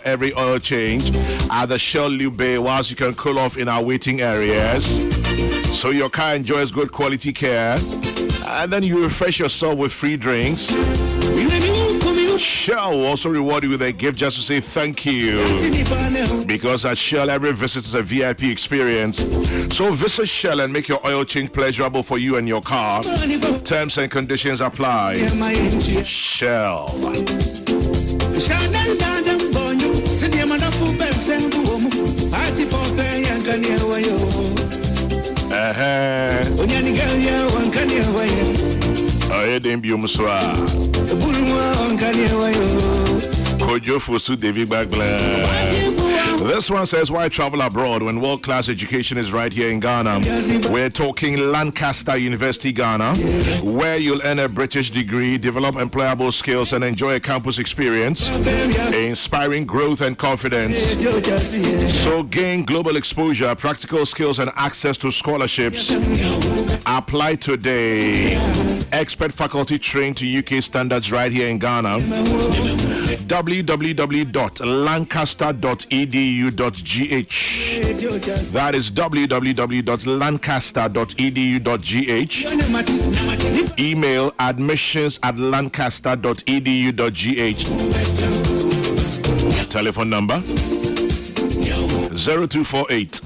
every oil change at the Shell Lube Bay, whilst you can cool off in our waiting areas. So your car enjoys good quality care, and then you refresh yourself with free drinks. Shell will also reward you with a gift just to say thank you. Because at Shell, every visit is a VIP experience. So visit Shell and make your oil change pleasurable for you and your car. Terms and conditions apply. Shell. I didn't be This one says, why travel abroad when world-class education is right here in Ghana? We're talking Lancaster University, Ghana, where you'll earn a British degree, develop employable skills, and enjoy a campus experience, inspiring growth and confidence. So gain global exposure, practical skills, and access to scholarships. Apply today. Expert faculty trained to UK standards right here in Ghana. www.lancaster.edu.gh. That is www.lancaster.edu.gh. Email admissions@lancaster.edu.gh. Telephone number 0248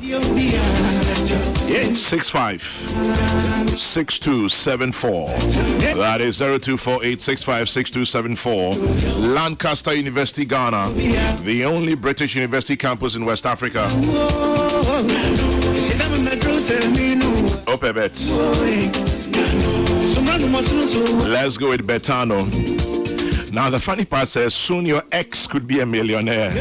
65 6274. That is 0248 65 6274. Lancaster University, Ghana, the only British university campus in West Africa. Opebet. Let's go with Betano. Now the funny part says soon your ex could be a millionaire.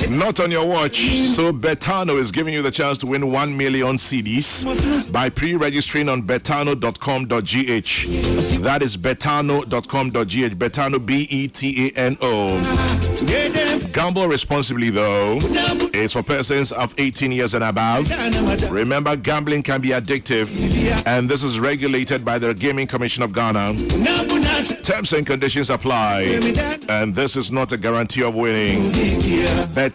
Not on your watch. So Betano is giving you the chance to win 1 million CDs by pre-registering on betano.com.gh. That is betano.com.gh. Betano, Betano. Gamble responsibly though. It's for persons of 18 years and above. Remember, gambling can be addictive, and this is regulated by the Gaming Commission of Ghana. Terms and conditions apply, and this is not a guarantee of winning. Betano.com.gh.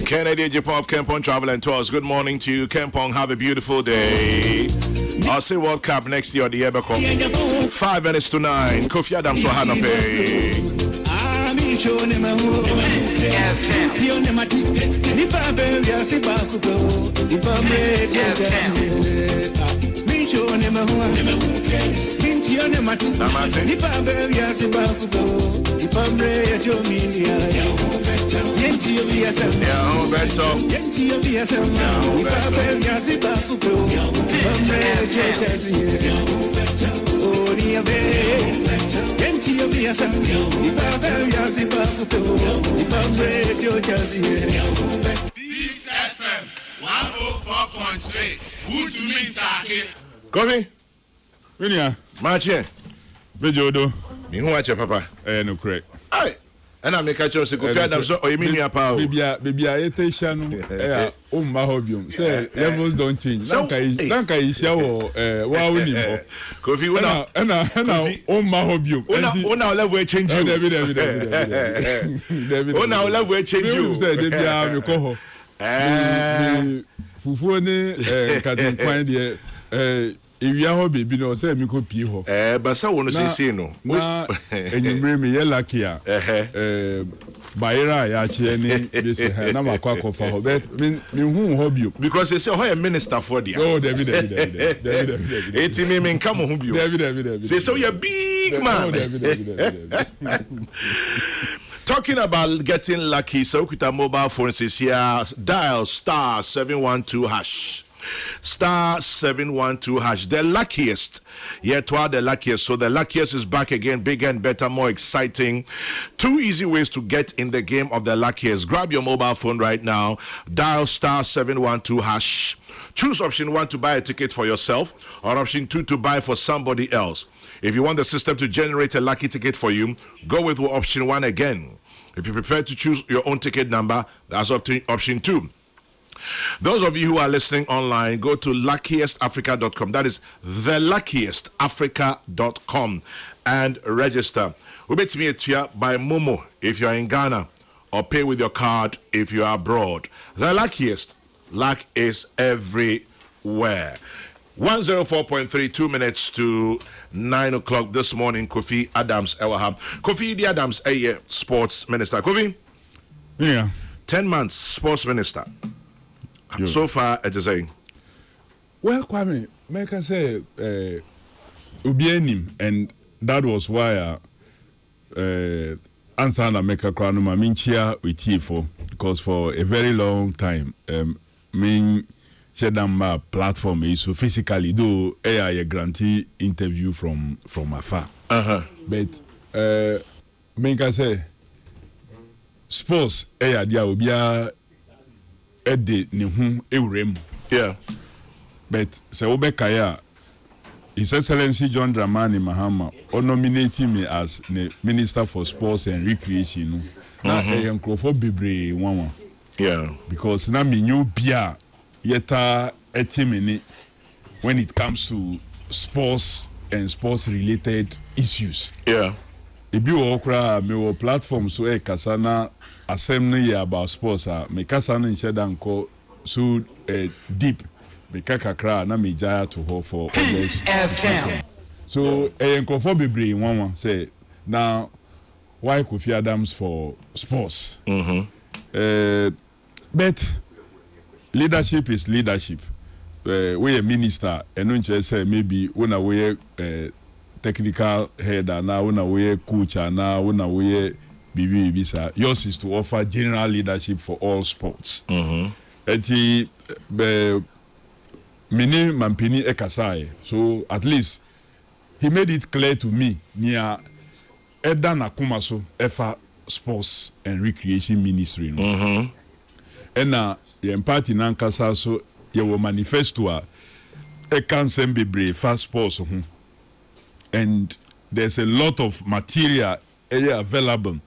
Kennedy Japan of Kempong Travel and Tours. Good morning to you, Kempong. Have a beautiful day. I'll say World Cup next year, the year before. 5 minutes to 9. Kofi Adams will have a pay. FM 104.3. Good to meet you. Kofi, Winia, Marche, Bejodo, you watch your papa. No correct. Aye, and I make a choice to Kofi Adams or you mean your power. Baby, I take Shano, my hobby. Say, levels don't change. Lanka is show, wow, Kofi, and my hobby. Oh, now level change you. Oh, now level change you. Say, fufuo ni katin kwan de ewia ho bebi no say mi ko pie ho but say wonu say no na enyimre mi ye lucky a Bayera ya che ni this na makwa kofa ho but me hu ho bio because they say ho a minister for there. Oh David Eti me nka mo ho bio David say so you big man. Talking about getting lucky, so with a mobile phone says here, dial star 712 hash. Star 712 hash. The luckiest. Yet to the luckiest. So the luckiest is back again, bigger and better, more exciting. 2 easy ways to get in the game of the luckiest. Grab your mobile phone right now. Dial star 712 hash. Choose option 1 to buy a ticket for yourself, or option 2 to buy for somebody else. If you want the system to generate a lucky ticket for you, go with option 1 again. If you prefer to choose your own ticket number, that's option 2. Those of you who are listening online, go to luckiestafrica.com. That is theluckiestafrica.com and register. We'll be here by Momo if you're in Ghana, or pay with your card if you are abroad. The luckiest. Luck is everywhere. 104.3, 2 minutes to 9 o'clock this morning. Kofi Adams, Ewaham. Kofi Adams, sports minister. Kofi? Yeah. 10 months, sports minister. Yeah. So far, it is a. Well, Kwame, make I say, Ubienim, and that was why Ansana make a cranuma minchia with you because for a very long time, Shedam platform is so physically though a grantee interview from afar. But make I say sports dia obia ede ne hu ewrem. Yeah. But se obekaya His Excellency John Dramani Mahama nominating me as the Minister for Sports and Recreation. Na enkrofo bebre wanwa. Yeah. Because na me new bia yeta etimini when it comes to sports and sports related issues. Yeah. Ebi wo kra me wo platform so e kasa na asem no ye about sports me kasa no nhyeda nko so deep me kakakra na me jaya to ho for Peace FM. So enkofo bebre wanwa say now why Kofi Adams for sports? But leadership is leadership. We a minister, and don't say maybe when we technical head, and now when we coach, and now when we BB. Yours is to offer general leadership for all sports. And he mini mampini ekasai. So at least he made it clear to me near Eda Nakumaso Efa Sports and Recreation Ministry. And now the party nankasa so ye will manifesto a cancer be brave fast sports. And there's a lot of material available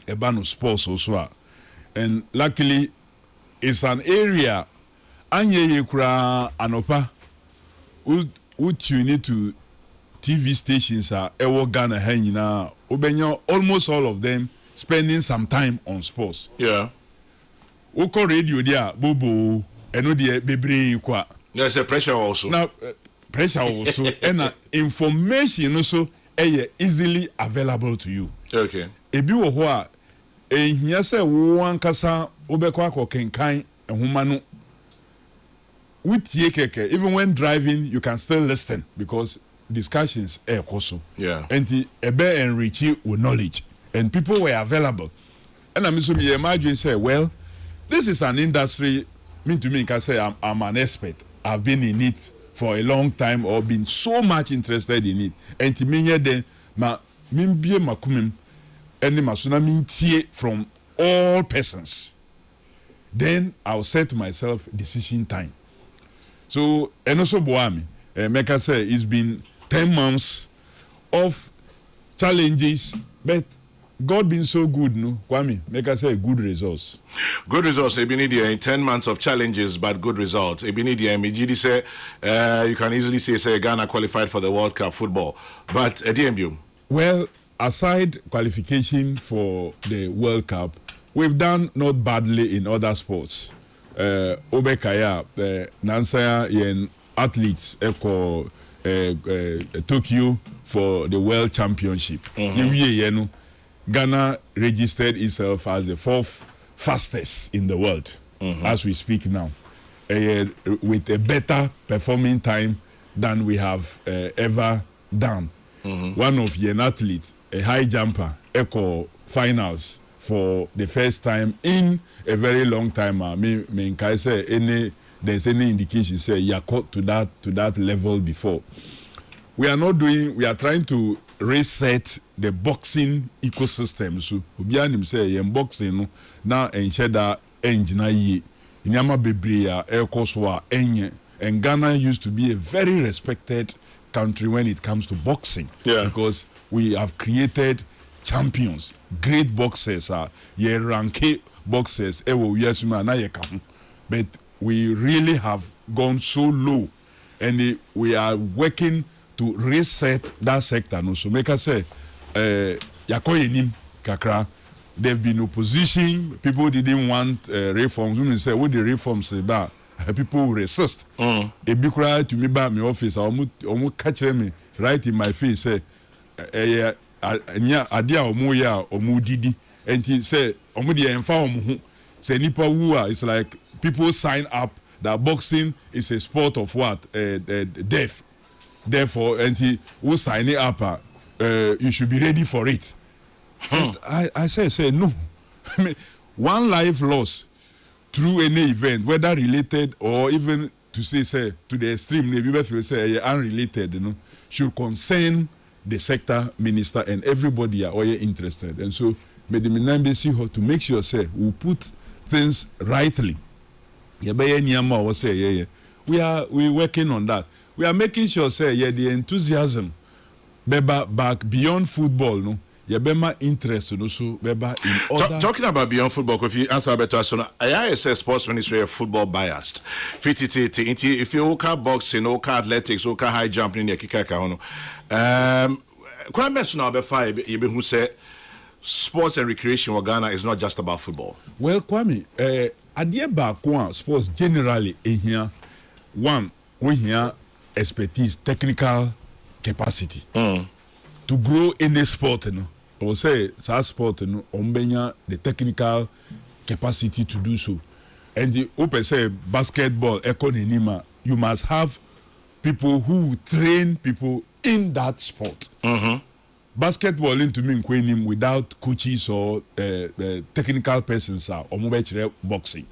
about sports also. And luckily it's an area anye kura anopa would you need to TV stations are ewo Ghana hanyina obenya almost all of them spending some time on sports. Yeah. Oko radio dia bobo eno de bebre kwa. There's a pressure also. Now pressure also and information also easily available to you. Okay. Ebi wo ho a ehia se wo ankasa obekwa akokenkan ehoma no utie keke even when driving you can still listen because discussions also. Yeah. And the ebe enrich you with knowledge. And people were available. And I mean, imagine say, well, this is an industry. Me can say I'm an expert. I've been in it for a long time or been so much interested in it. And to me, then ma mimbie makumim any masuna mintie from all persons. Then I'll set myself decision time. So and also boami. Make I say it's been 10 months of challenges, but God been so good, no? Kwame, make us say good results. Good results. Ebinidia in 10 months of challenges, but good results. Ebinidia, Mijidi say you can easily say Ghana qualified for the World Cup football, but DMU. Well, aside qualification for the World Cup, we've done not badly in other sports. obekaya nansa yen athletes echo Tokyo for the World Championship. Ghana registered itself as the 4th fastest in the world as we speak now, with a better performing time than we have ever done. One of yen athletes, a high jumper, echo finals for the first time in a very long time. I mean, can I say there's any indication say you caught to that level before. We are trying to reset the boxing ecosystem. So obianim say boxing na encheda engine yi nyama bebre ya ekoswa enye, and Ghana used to be a very respected country when it comes to boxing, because we have created champions, great boxers, ranke boxers, but we really have gone so low, and we are working to reset that sector. No, so make us say, yakoyenim kakra. There've been opposition. People didn't want reforms. When we say what the reforms about, people resist. A big cry to me by my office. Almost catch me right in my face. Say, adia omoya omudidi, and he say omudi enfa say nipa wua. It's like people sign up that boxing is a sport of what death. Therefore, and he will sign it up. You should be ready for it. I say no. I mean, one life loss through any event, whether related or even to say to the extreme, maybe say unrelated, should concern the sector minister and everybody are all interested. And so, may the embassy to make sure we put things rightly. We are working on that. We are making sure the enthusiasm back beyond football, no. Yabema interest no so beba in other. Talking about beyond football, if you answer better, so I say sports ministry of football biased. If you look at boxing, look at athletics, look at high jumping, you kick quite mention about five. You who say sports and recreation in Ghana is not just about football. Well, Kwame, idea about sports generally in here. One, we hear expertise, technical capacity to grow in this sport, I will say, sport, the technical capacity to do so. And the open say basketball, economy, you must have people who train people in that sport. Basketball into me without coaches or technical persons or mobile boxing.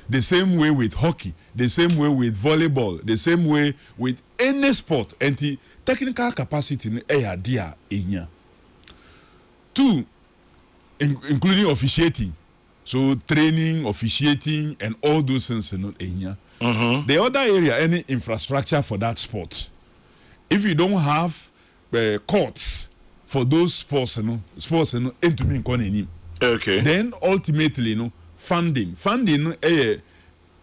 The same way with hockey, the same way with volleyball, the same way with any sport. And the technical capacity in there in here. Two, including officiating. So training, officiating, and all those things in here. The other area, any infrastructure for that sport. If you don't have courts for those sports, into me okay. Then ultimately, funding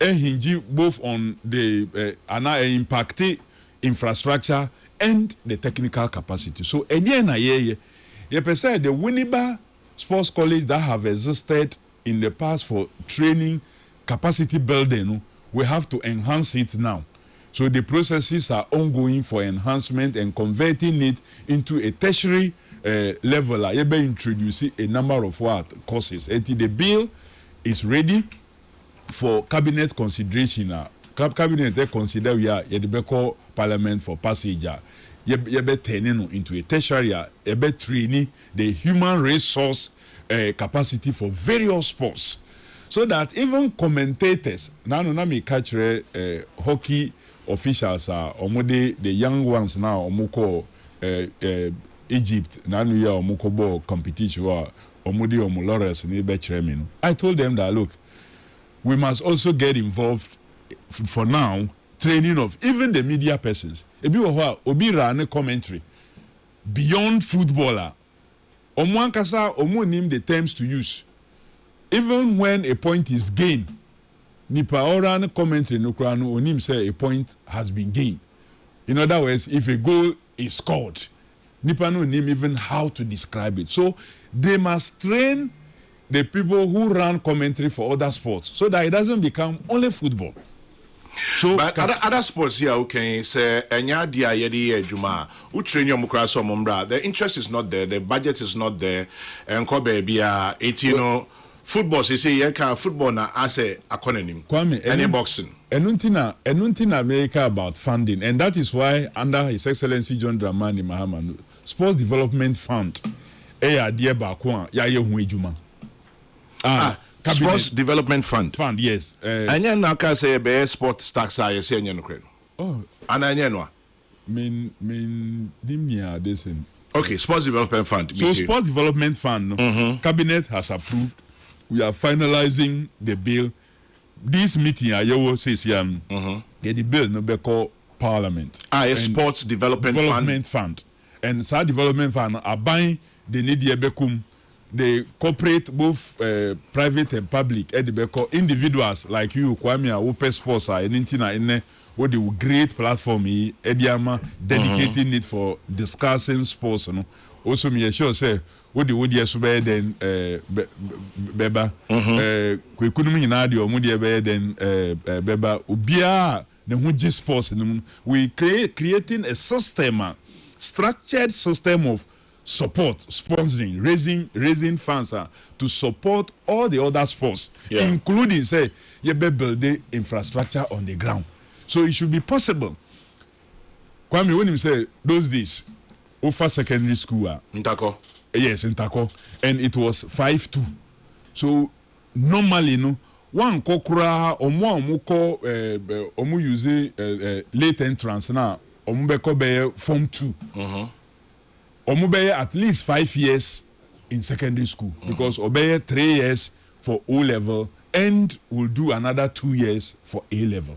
hinge both on the impacted infrastructure and the technical capacity. So again, the Winneba Sports College that have existed in the past for training, capacity building, we have to enhance it now. So the processes are ongoing for enhancement and converting it into a tertiary level. I have introduced a number of courses. The bill is ready for cabinet consideration. Cabinet consider we are the Parliament for passage. Turning into a tertiary, training the human resource capacity for various sports, so that even commentators now me catch hockey officials are the young ones now omoko Egypt now we are omoko ball competition or Lawrence in I told them that look, we must also get involved for now training of even the media persons. Obi run commentary beyond footballer. Omwankasa name the terms to use. Even when a point is gained, nipa oran commentary no krano onim say a point has been gained. In other words, if a goal is scored, nipa no name even how to describe it. So they must train the people who run commentary for other sports so that it doesn't become only football. So, but other sports here, okay, say, enya dia yedi ejuma, train your mukraso mumbra. The interest is not there, the budget is not there, and ko baby, football. Say you can football na as a acronym. Kwame, any boxing. Enuntina America about funding, and that is why under His Excellency John Dramani Mahama, Sports Development Fund, dear Bakwan, ya ejuma. Sports Development Fund. Yes. And then now can say be sports tax I say no credit. Oh. And I know. Dimia this. Okay, Sports Development Fund. So Sports Development Fund, Cabinet has approved. We are finalizing the bill. This meeting, says get the bill no be called Parliament. Sports Development Fund. And South Development Fund are buying the need bekum. The corporate, both private and public, individuals like you, Kwame, Open Sports, and what the great platform, Ediama, dedicating it for discussing sports. Also, me sure say, what the wood yes better than Beba, we couldn't mean audio, Moody better than Beba, Ubia, the Woody Sports. We creating a system, structured system of support, sponsoring, raising funds to support all the other sports, including say you be building infrastructure on the ground. So it should be possible. Kwame, when you say those days, over secondary school, Ntako. Yes, in Tako, and it was 5-2. So normally, one kokura omu use late entrance now, beko be form 2. Obey at least 5 years in secondary school because obey 3 years for O level and will do another 2 years for A level.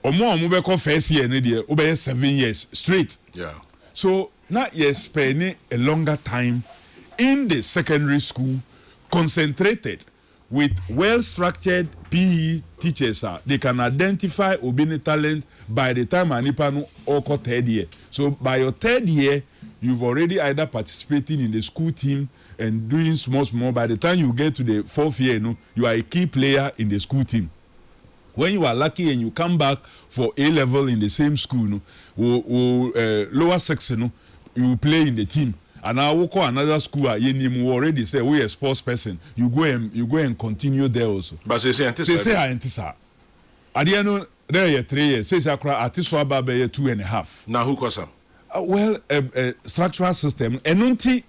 Omo first year obey 7 years straight. Yeah. So now you're spending a longer time in the secondary school, concentrated with well-structured PE teachers. They can identify obini talent by the time Anipano or third year. So by your third year, you've already either participating in the school team and doing small. By the time you get to the fourth year, you are a key player in the school team. When you are lucky and you come back for A level in the same school, lower section, you play in the team. And I will call another school. You already say we a sports person. You go and continue there also. But they say antisa. At the end, there are 3 years. Say Sakra artist Baba 2.5. Now who cause them? Well, structural system. Enunti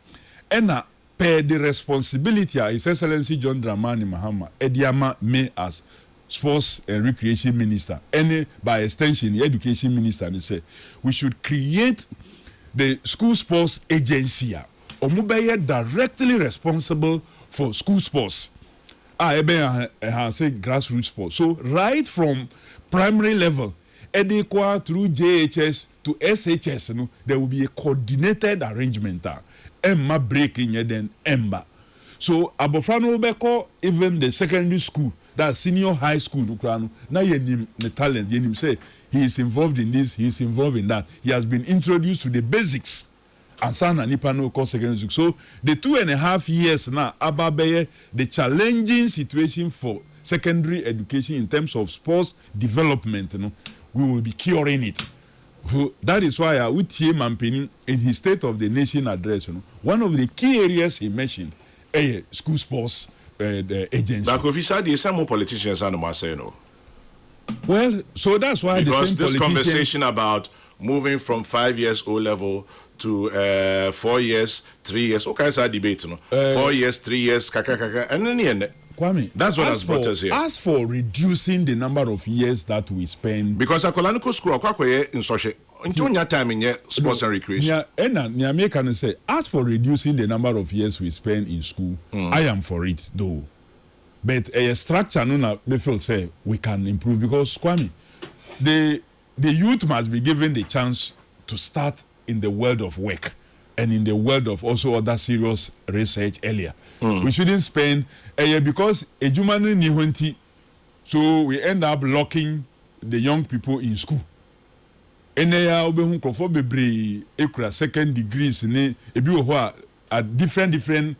ena per the responsibility. His Excellency John Dramani Mahama Ediama me as Sports and Recreation Minister, and by extension, the Education Minister, they say we should create the school sports agency. Omubeye directly responsible for school sports. I say grassroots sports. So right from primary level, EDIQUA through JHS to SHS, there will be a coordinated arrangement. Emma breaking then Emba. So Abofrano Beko, even the secondary school, that senior high school, now the talent, you say he is involved in this, he is involved in that. He has been introduced to the basics. And Sana Nipano call secondary school. So the 2.5 years now, Ababeye, the challenging situation for secondary education in terms of sports development, we will be curing it. So that is why with T. Mampini in his State of the Nation address, one of the key areas he mentioned, school sports the agency. But Kofi said there's some more politicians and saying no. Well, so that's why because the same this conversation about moving from 5 years O level to 4 years, 3 years, okay, it's a debate, 4 years, 3 years, and then Kwame, that's what has brought us here. As for reducing the number of years that we spend, because a Kolaniko school, in social, until your time in sports and recreation. Yeah, and can say, as for reducing the number of years we spend in school, I am for it though. But a structure, they feel say we can improve because Kwame, the youth must be given the chance to start in the world of work and in the world of also other serious research earlier. We shouldn't spend a year because a human ni so we end up locking the young people in school. And they are second degrees at different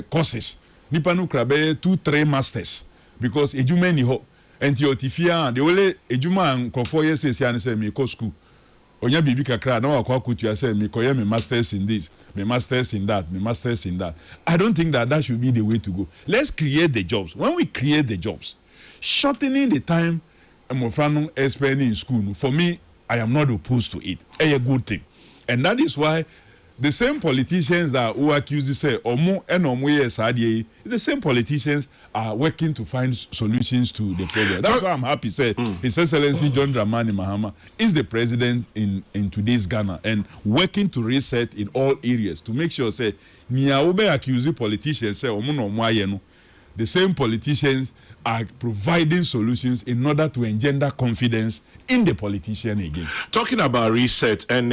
courses. Nipa no krabe 2-3 masters because ejuma ni ho enti otifia the only ejuma nko 4 years say me go school. Onya bibi kakra na wakwa kutu say me koye me masters in this, me masters in that, me masters in that. I don't think that should be the way to go. Let's create the jobs. When we create the jobs, shortening the time Mofrano spending in school, for me, I am not opposed to it. A good thing. And that is why the same politicians that who accuse you say omo and omo yes the same politicians are working to find solutions to the problem. That's why I'm happy say His Excellency John Dramani Mahama is the president in today's Ghana and working to reset in all areas to make sure say niya accuse politicians say omo no omo ayeno. The same politicians are providing solutions in order to engender confidence in the politician again. Talking about reset and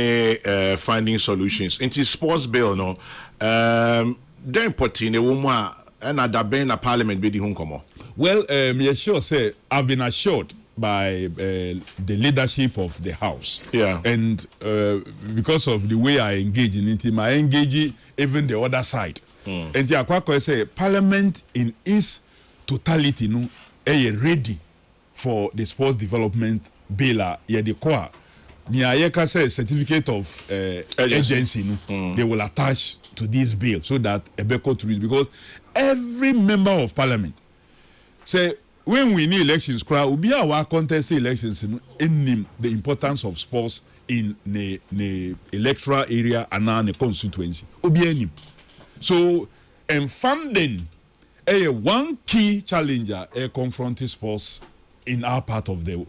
finding solutions, into sports bill, no, then putting a woman and at the parliament be the home. Well, me sure say I've been assured by the leadership of the house. Yeah. And because of the way I engage in it, I engage even the other side. And the Akwakwa say Parliament in its totality no ready for the sports development bill. Yeah, the core. Niayeka say certificate of agency no, they will attach to this bill so that Ebeko to read because every member of Parliament say when we need elections, will be our contest elections in the importance of sports in the electoral area and the constituency. Obi so, and funding one key challenger confronting sports in our part of the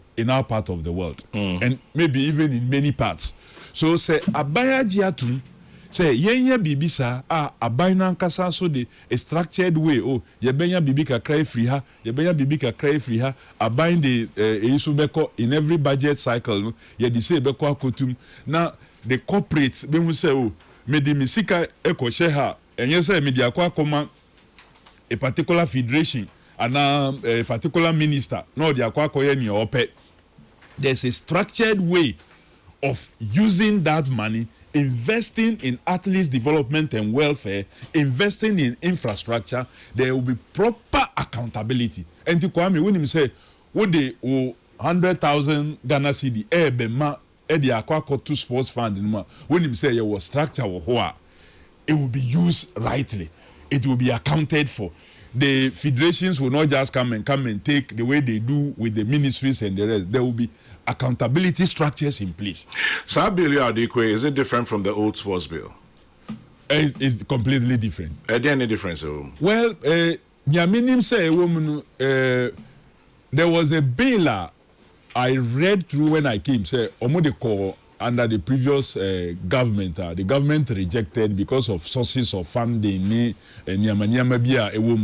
world, and maybe even in many parts. So, say abaya jiatum, say yenya bibisa abayna nkasa so the structured way. Oh, yebenya bibika cry free ha, yebenya bibika cry free ha. Abayin the isubeko in every budget cycle. Ye di say beko akotum. Now the corporates be mu say oh, me di misika eko share ha. And yes, sir, media command a particular federation and a particular minister. No, the Akwa there's a structured way of using that money, investing in athletes' development and welfare, investing in infrastructure. There will be proper accountability. And to Kwame, when he say, what they 100,000 Ghana cedi, the Akwa to sports fund, when he say, was structure or it will be used rightly. It will be accounted for. The federations will not just come and take the way they do with the ministries and the rest. There will be accountability structures in place. So, bill is it different from the old sports bill? It's completely different. Is there any difference? Well, Nyaminim say there was a bill I read through when I came. Say Omodeko under the previous government, the government rejected because of sources of funding.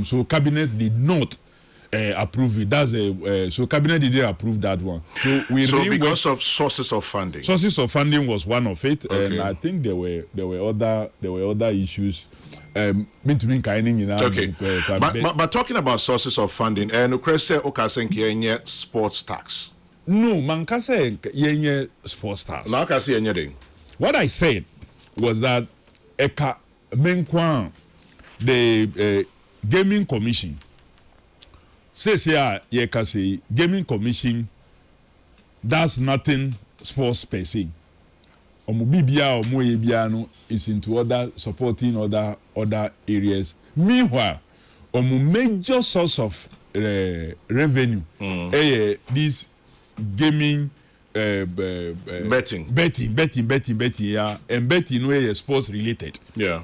So cabinet did not approve it. That's so cabinet didn't approve that one. So because of sources of funding. Sources of funding was one of it, okay. And I think there were other issues. Okay. But talking about sources of funding, Nukrese Okasenki sports tax. No, mankase yenye sports tax. What I said was that eka menkwan the gaming commission says here yekase gaming commission does nothing sports per se. Omubibia omoyebia is into other supporting other areas. Meanwhile, major source of revenue this gaming betting, yeah, and betting no sports related. Yeah.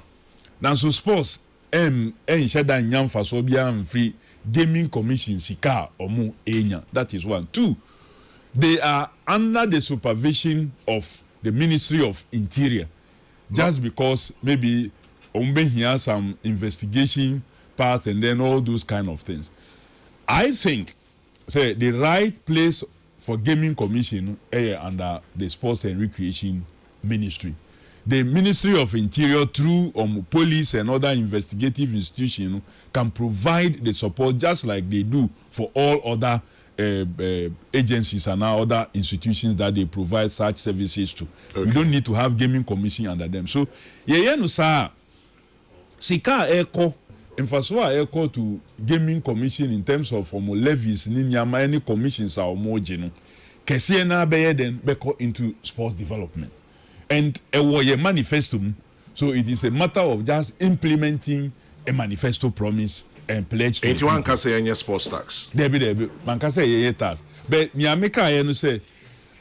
Now so sports shada nyam faso bia free gaming commission sika omu enya. That is one. Two, they are under the supervision of the Ministry of Interior, just because maybe here some investigation parts and then all those kind of things. I think say the right place for gaming commission under the Sports and Recreation Ministry. The Ministry of Interior through police and other investigative institutions can provide the support just like they do for all other agencies and other institutions that they provide such services to. Okay. We don't need to have gaming commission under them. So, sika eko infrastructure I call to gaming commission in terms of levies ni any commissions are more general. Kesiye na beye then beko into sports development. And a warrior manifesto. So it is a matter of just implementing a manifesto promise and pledge to 81 can say any sports tax. Debbie, man can say ye tax. But Miameka say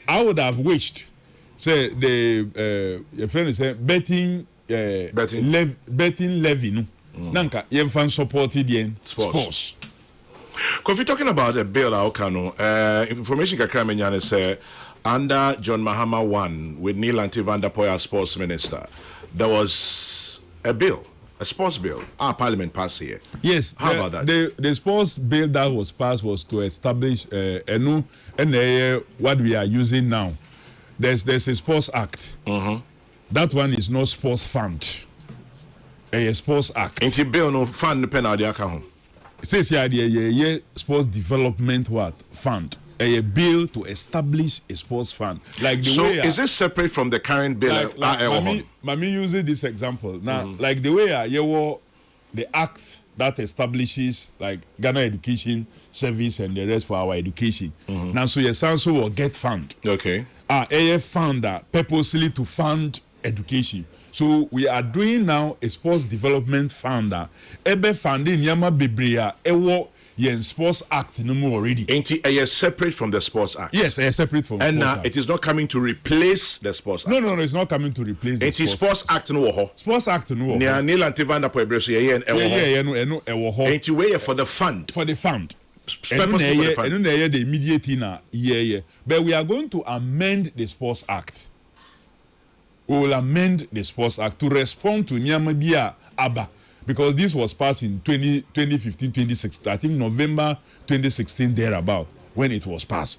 I would have wished say the your friend say betting levy no. Nanka yemfan supported yen sports. Kofi, talking about a bill information kakra say under John Mahama 1 with Neil Antivander as sports minister, there was a bill, a sports bill. Our parliament passed here. Yes. How about that? The sports bill that was passed was to establish a new what we are using now. There's a sports act. That one is not sports fund. A sports act. Ain't it bill no fund the penalty account? It says here sports development fund. A bill to establish a sports fund. Like the so way is this separate from the current bill? Mami using this example. Now, like the way the act that establishes like Ghana Education Service and the rest for our education. Now so your also will get fund. Okay. A fund that purposely to fund education. So we are doing now a sports development fund that ebe funding yama bibria ewo yen sports act no more already. Ain't it separate from the sports act? Yes, separate from and sports act. It is not coming to replace the sports act. No, it's not coming to replace the ain't sports act no ho. Sports act no ho. Nia Neil Antivander po ebreso ye en ewo ho. Ain't way for the fund. For the fund. Purpose for the fund. And the immediate na but we are going to amend the sports act. We will amend the sports act to respond to Nyamadia Abba. Because this was passed in 2015, 2016, I think November 2016 thereabout, when it was passed.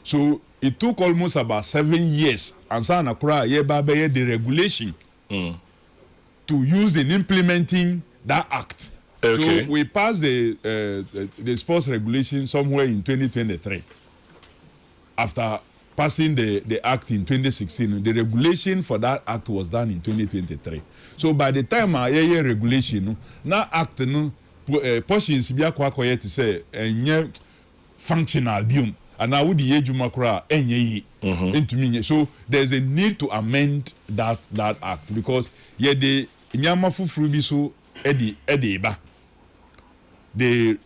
So it took almost about 7 years and the regulation to use in implementing that act. Okay. So we passed the sports regulation somewhere in 2023. After passing the act in 2016, the regulation for that act was done in 2023. So by the time our regulation, now act no portions be akwa to say enye functional biom and now with the ejuma kra enye into me. So there's a need to amend that act because the nyama fufuru bi so edi ba. The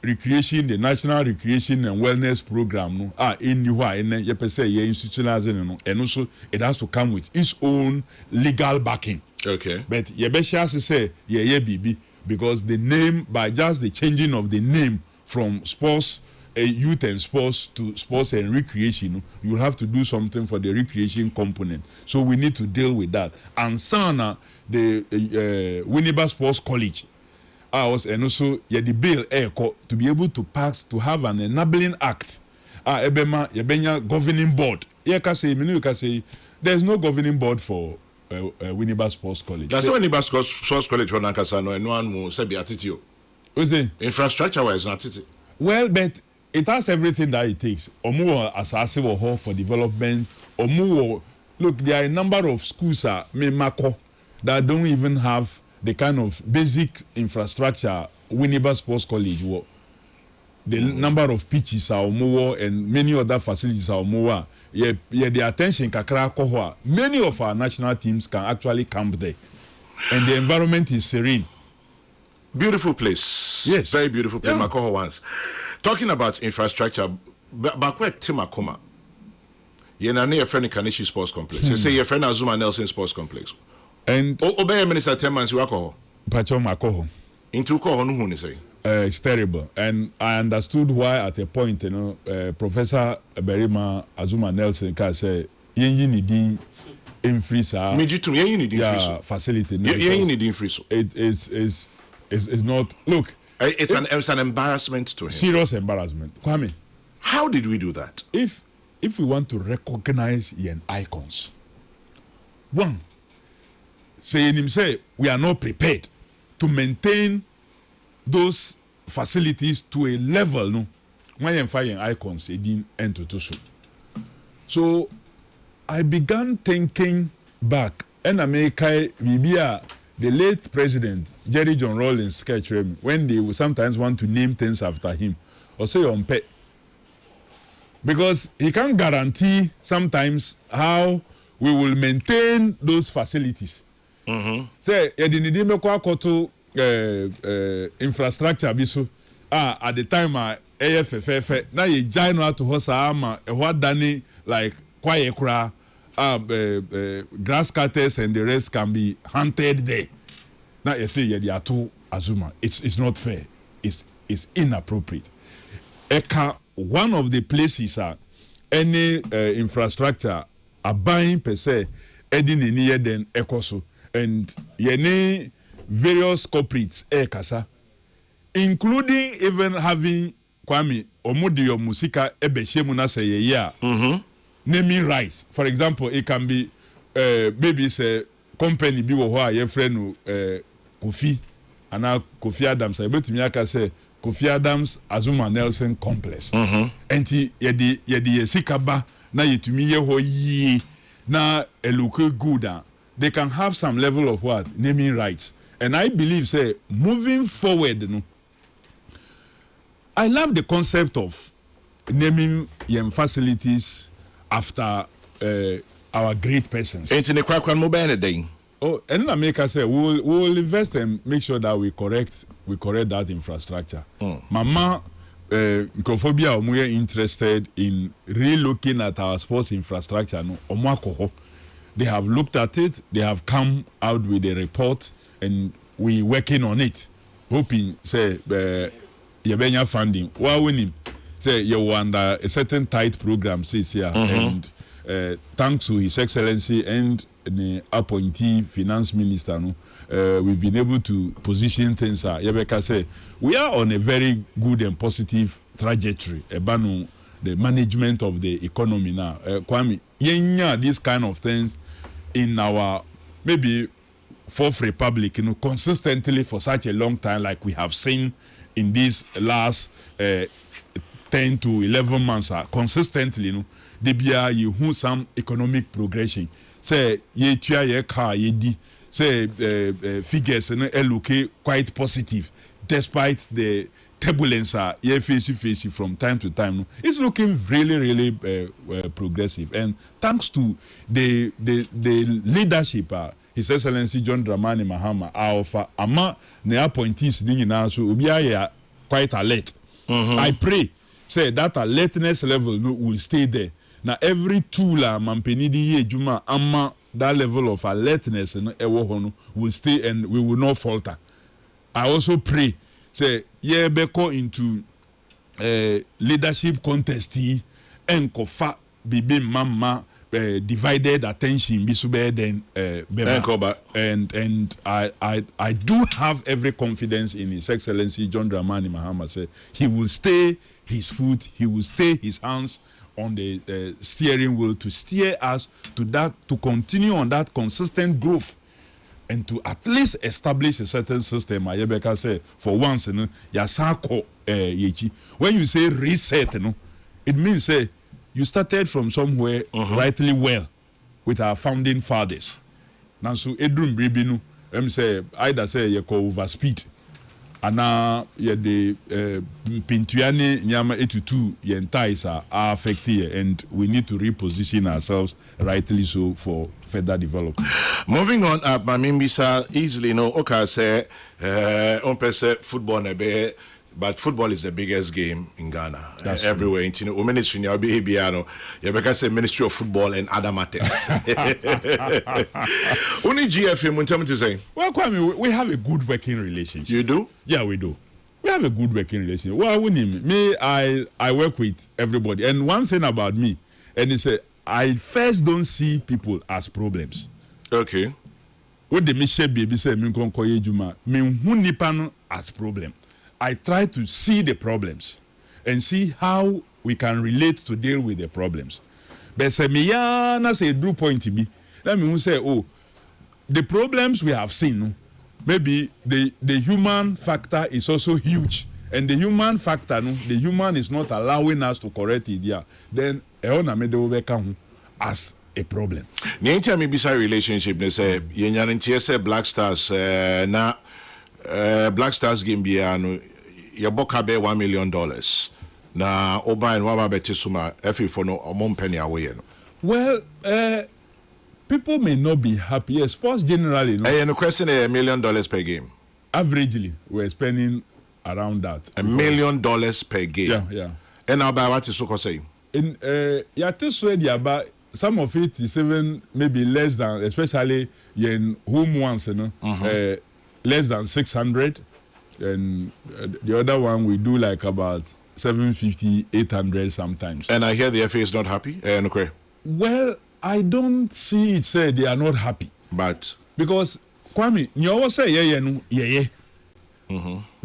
National Recreation and Wellness Program, in institutionalizing and also it has to come with its own legal backing. Okay. But Yebesha say BB because the name, by just the changing of the name from sports, youth and sports to sports and recreation, you will have to do something for the recreation component. So we need to deal with that. And Sana, the Winneba Sports College, and also the bill to be able to pass to have an enabling act. Governing board. You can say there's no governing board for Winneba Sports College. That's Winneba Sports College for Nankasano and one will say attitude. Infrastructure wise, not it. Well, but it has everything that it takes. Omo asase wo ho for development. Omo look, there are a number of schools that don't even have the kind of basic infrastructure Winneba Sports College wo. The number of pitches are more and many other facilities are more. The attention kakra kohwa. Many of our national teams can actually camp there, and the environment is serene. Beautiful place. Yes, very beautiful place. Makoho once. Talking about infrastructure, back where Timakoma, you're not near friend Kanishi Sports Complex. You say your friend Azuma Nelson Sports Complex. And obey Minister 10 months you alcohol. Pacho Makoho. Into Kohon, say. It's terrible, and I understood why at a point, Professor Berima Azuma Nelson can say, "Yenyi nidi infrisa." Mejitum yenyi nidi infrisa. Facility. Yenyi nidi infrisa. It's not. Look, it's an embarrassment to him. Serious embarrassment. Kwame, how did we do that? If we want to recognize yen icons, one, saying him say we are not prepared to maintain those facilities to a level no when you find icons edin ento so I began thinking back and I make bibia the late president, Jerry John Rawlings, sketch when they will sometimes want to name things after him, or say on pet. Because he can't guarantee sometimes how we will maintain those facilities. Say, infrastructure biso at the time AFFF now you join out to Hosama what done like quiet cra grass cutters and the rest can be hunted there. Now you say yeah, they are too Azuma. It's not fair. It's inappropriate. Eka, one of the places any infrastructure are buying per se adding in here then ekoso and yene various corporates kasa including even having Kwame omudio musika ebeshemu na say yeah naming rights. For example, it can be maybe it's a company bi wo ho a ye friend Kofi and Kofi Adams ebetimi aka say Kofi Adams Azuma Nelson complex enti ye sikaba na yetumi ye ho yi na eloke good they can have some level of what naming rights. And I believe, say, moving forward, I love the concept of naming facilities after our great persons. Ain't in the crack one mobile day. Oh, and America say we'll invest and make sure that we correct that infrastructure. Mama, Kophobia, we are interested in relooking at our sports infrastructure. No, they have looked at it. They have come out with a report. And we working on it, hoping say you funding. While winning, say you under a certain tight program says here, and thanks to His Excellency and the appointee finance minister, we've been able to position things. Yabeka say we are on a very good and positive trajectory. Ebanu, the management of the economy now. Kwame, these kind of things in our maybe. Fourth Republic, consistently for such a long time, like we have seen in these last 10 to 11 months, consistently, they be you some economic progression. Say ye tia ye car ye di say figures look quite positive, despite the turbulence ye face from time to time. It's looking really progressive, and thanks to the leadership. His Excellency John Dramani Mahama offer ama ne appointees ni nyina so obi aye quite alert. I pray say that alertness level will stay there. Now every tool mampeni di ye juma ama that level of alertness ewo ho no will stay and we will not falter. I also pray say ye beko into leadership contest and kofa bibi mama divided attention then and I do have every confidence in His Excellency John Dramani Mahama. Say he will stay his foot, he will stay his hands on the steering wheel to steer us to continue on that consistent growth and to at least establish a certain system. Ayebeka say for once yasako yechi. When you say reset, it means say you started from somewhere rightly well with our founding fathers. Now, so Edrum Bribinu, say either say you call overspeed, and now the Pintuane Nyama 82 entities are affected, and we need to reposition ourselves rightly so for further development. Moving on, Mamimbisa easily okay say on football nebe. But football is the biggest game in Ghana. Everywhere. Ministry you say Ministry of Football and other matters. Only GFM, tell me to say. Well, Kwame, we have a good working relationship. You do? Yeah, we do. We have a good working relationship. Well, I work with everybody. And one thing about me, and it's I first don't see people as problems. Okay. What the Michelle baby say, me as problem. I try to see the problems and see how we can relate to deal with the problems. But say drew point to me. Let me say, the problems we have seen, maybe the human factor is also huge. And the human factor, the human is not allowing us to correct it. Yeah. Then as a problem. Niente me bisa relationship ne say yenyanentie say Black Stars na Black Stars game bia no your boka be $1 million na oba and waba beti suma efi for no omon penny away no. Well, people may not be happy. Yes, sports generally, no. No question $1 million per game. Averagely, we're spending around that. $1 million per game. Yeah. And now by what is so saying? In about some of it is even maybe less than, especially in home ones, you know, less than 600, and the other one we do like about 750, 800 sometimes. And I hear the FA is not happy. Okay. Well, I don't see it say they are not happy. But because Kwame, you always say yeah.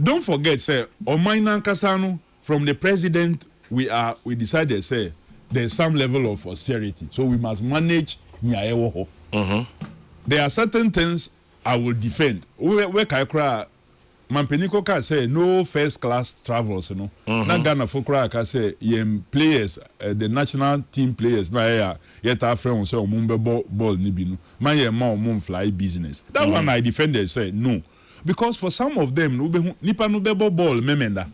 Don't forget, say Omaina Kasano from the president, we decided say there's some level of austerity, so we must manage Nyaewo. There are certain things I will defend. Where Kaikra Mampeniko can say no first class travels, you know. Nagana Fokra can say players, the national team players, na yet our friends say Mumbe ball nibinu. My mum fly business. That one I defended say no. Because for some of them, nipa no bebo ball memenda.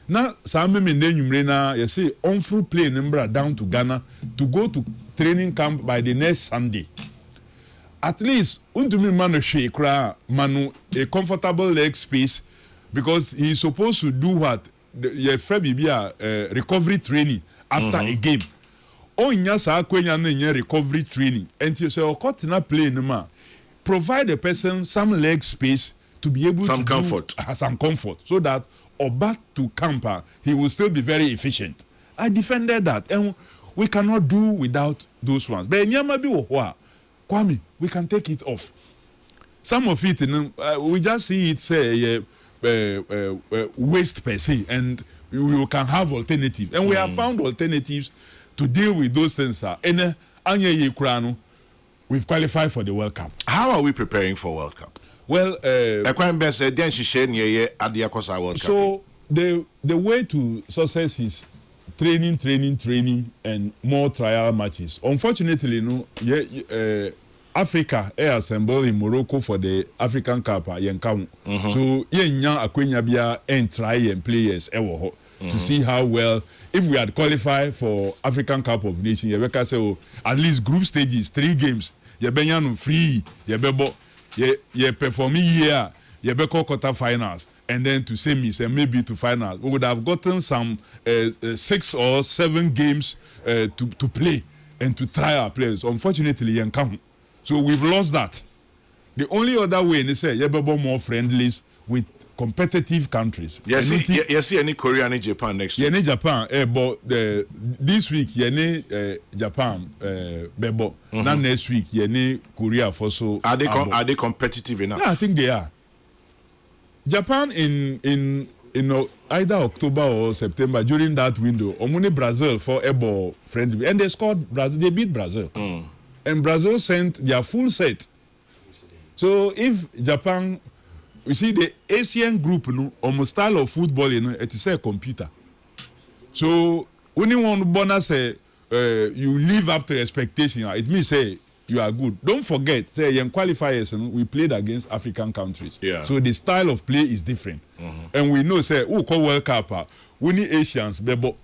Now some men na you see on through plane number down to Ghana to go to training camp by the next Sunday. At least untumi manu shekra manu a comfortable leg space, because he's supposed to do what recovery training after a game. Oh nyasa akwenya no recovery training, and you say okotina play no provide the person some leg space to be able some to comfort. Some comfort, so that or back to camper he will still be very efficient. I defended that, and we cannot do without those ones. But nyama bi wo Kwame, we can take it off. Some of it, we just see it say waste per se, and we can have alternatives. And we have found alternatives to deal with those things. And we've qualified for the World Cup. How are we preparing for World Cup? Well, so the way to success is training, and more trial matches. Unfortunately, Africa assembled in Morocco for the African Cup. So akwenya bia and try and players to see how well. If we had qualified for African Cup of Nations, say at least group stages, 3 games. You free. You performing here. You quarter finals. And then to semis and maybe to finals, we would have gotten some 6 or 7 games to play and to try our players. Unfortunately, so we've lost that. The only other way is say you more friendlies with competitive countries. Yes, any Korea and Japan next week. Japan, but this week Japan, bebo. Now next week Korea for so. Are they competitive enough? Yeah, I think they are. Japan in either October or September during that window, Omuni Brazil for Ebo friendly, and they scored Brazil. They beat Brazil, and Brazil sent their full set. So if Japan, you see the Asian group, almost style of football, it is a computer. So when you want bonus, you live up to expectation. It means say you are good. Don't forget, say young qualifiers, we played against African countries. Yeah. So the style of play is different. And we know, say, call World Cup, we need Asians, bebo,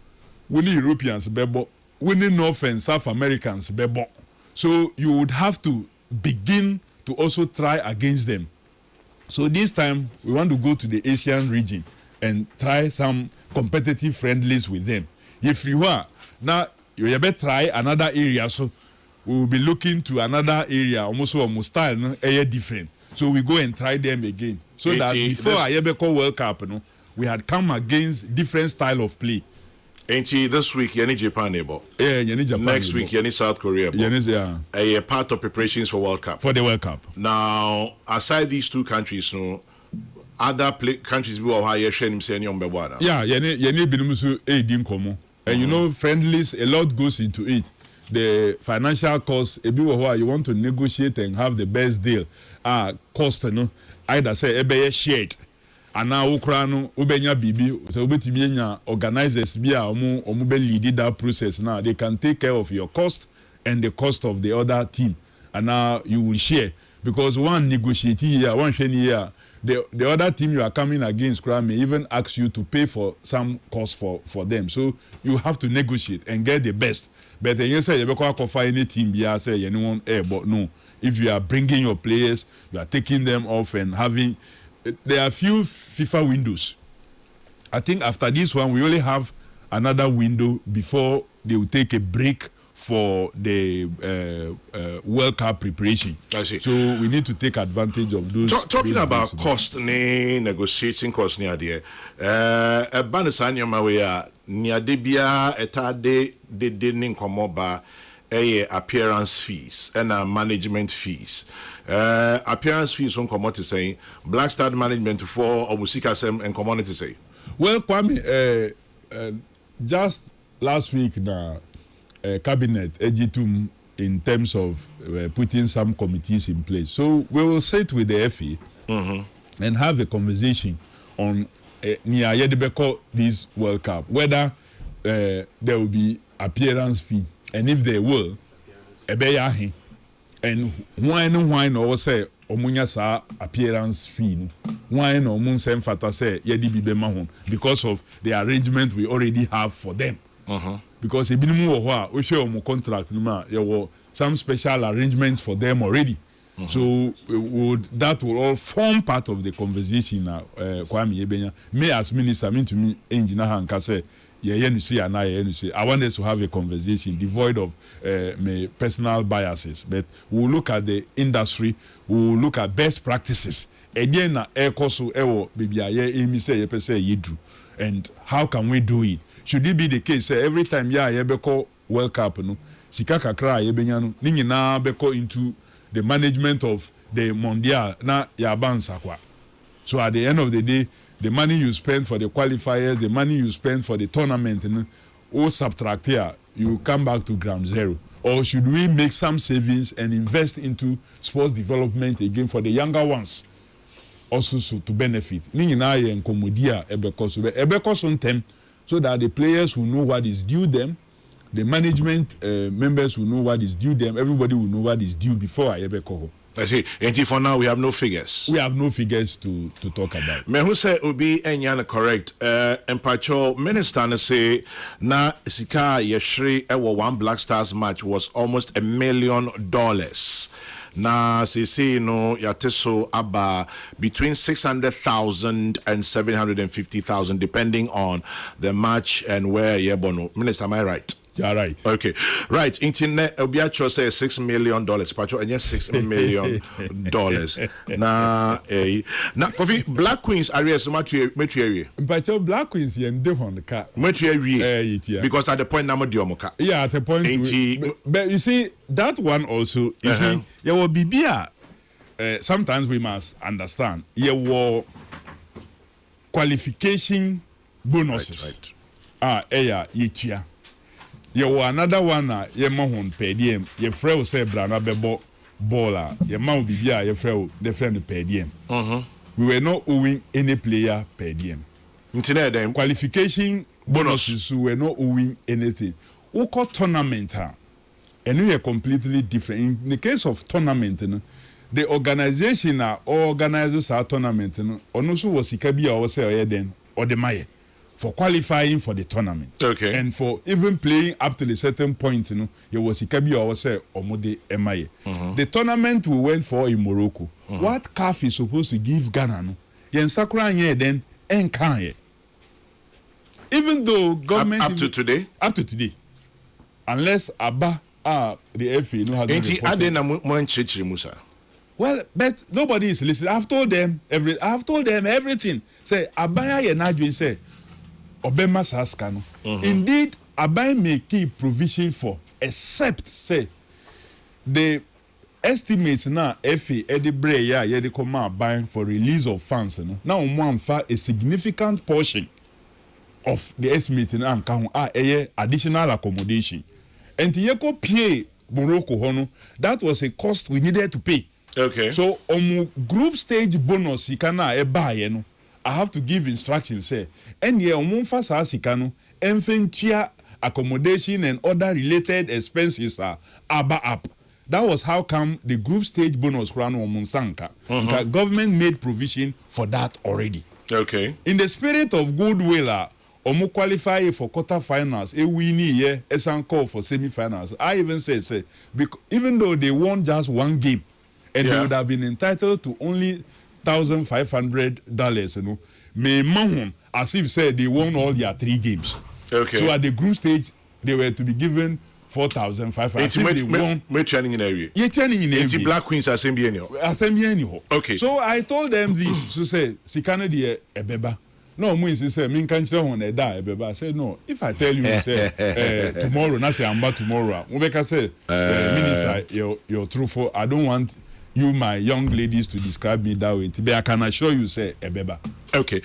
we need Europeans, bebo, we need North and South Americans, bebo. So you would have to begin to also try against them. So this time, we want to go to the Asian region and try some competitive friendlies with them. If you are, now, you better try another area, so we will be looking to another area, almost style, different. So we go and try them again. So that before Ayebeko World Cup, we had come against different style of play. This week, you need Japan, Japan. Next week, you need South Korea. A part of preparations for World Cup. For the World Cup. Now, aside these 2 countries, other countries will have a shame saying yeah, you need Binusu and friendlies, a lot goes into it. The financial cost, you want to negotiate and have the best deal. Cost, either say shared. And now Ukraine, Ubenya Bibi, so organizers be lead that process now. They can take care of your cost and the cost of the other team, and now you will share because one negotiate here, one share here. The other team you are coming against may even ask you to pay for some cost for them. So you have to negotiate and get the best. But you say you can't offer any team here, say anyone but no. If you are bringing your players, you are taking them off and having. There are few FIFA windows. I think after this one, we only have another window before they will take a break for the World Cup preparation. I see. So we need to take advantage of those. Talking about cost, negotiating cost near there. Banisanya Mawea, near Debia, etade, de didn't come over appearance fees and management fees. Appearance fees on commodity saying Black Star management for Musika Sem and community say. Well, Kwame, just last week now. Cabinet Ejitum in terms of putting some committees in place. So we will sit with the FA and have a conversation on this World Cup, whether there will be appearance fee, and if they will, and why no say omunya sa appearance fee, why no mun sem fata say yedi bibe mahon because of the arrangement we already have for them. Because a minimum of we share on contract, there were some special arrangements for them already. So that will all form part of the conversation. Kwame Ebenya, me as minister, I mean to me, engineer Hanka say, I want us to have a conversation devoid of my personal biases. But we'll look at the industry, we'll look at best practices. Again, and how can we do it? Should it be the case every time yebeko World Cup no sika kakra yebenya no ni nyina beko into the management of the mondial na yabansa kwa. So at the end of the day, the money you spend for the qualifiers, the money you spend for the tournament, all subtract here, you come back to ground zero. Or should we make some savings and invest into sports development again for the younger ones also to benefit? Ni nyina ye nkomodia ebeko so ntem, so that the players will know what is due them, the management members will know what is due them, everybody will know what is due before I ever call. I see. And for now, we have no figures. We have no figures to talk about. Me who say Obi Enyana correct. And Pacho minister say na sika yeshri ewo one Black Stars match was almost $1 million. Na sisi no yateso aba between 600,000 and 750,000 depending on the match and where yebono. Minister, am I right? Yeah, right. Okay, right. Internet Obiacho says $6 million. Pacho, and yes, $6 million. Na Kofi Black Queens areas metri Pacho Black Queens yen de hon ka. Metri because at the point na mo diomoka. Yeah, at the point. But you see that one also. You see, there will be beer. Sometimes we must understand. There were qualification bonuses. Right. Yichia. Ye were another one ye mahon per diem. Ye frau say brana bebo baller. Ye mau bibia ye frau the friend per diem. We were not owing any player per diem. Internet them qualification bonuses we were not owing anything. Oko tournament and we are completely different. In the case of tournament, the organization that organizes our tournament, also was Ikabia or say then or the Maya. For qualifying for the tournament. Okay. And for even playing up to a certain point, it was Ikabi or say Omode MIA. The tournament we went for in Morocco. What CAF is supposed to give Ghana? Yen Sakura then and Kanye. Even though government up to today? Up to today. Unless Abba the FA has Musa. Well, but nobody is listening. I've told them everything. Say Abaya Yenadwin say Obema Saskano. Indeed, Abai may keep provision for, except say the estimates now FA Eddie Breya Yedi Koma buying for release of funds. Now one for a significant portion of the estimate in a additional accommodation. And Yeko pay Morocco Hono, that was a cost we needed to pay. Okay. So group stage bonus you can buy I have to give instructions say and ye omunfa sa sika no emfentia accommodation and other related expenses are up. That was how come the group stage bonus crown on Monsanka. The government made provision for that already. Okay. In the spirit of goodwill, Omo qualify for quarterfinals, a winning year, a call for semi-finals. I even said, even though they won just one game, and they would have been entitled to only $1,500, you know, may mahon as if said they won all their 3 games. Okay. So at the group stage, they were to be given 4,500. They won. Training in area. Yeah, training in area. Black Queens assembly anyhow. Okay. So I told them this. So say, Sikana di ebeba. No, me say me can't tell on a da ebeba. I said no. If I tell you say tomorrow, not say I'm back tomorrow. Ubeka say minister, you're truthful. I don't want you, my young ladies, to describe me that way. But I can assure you, say ebeba. Okay.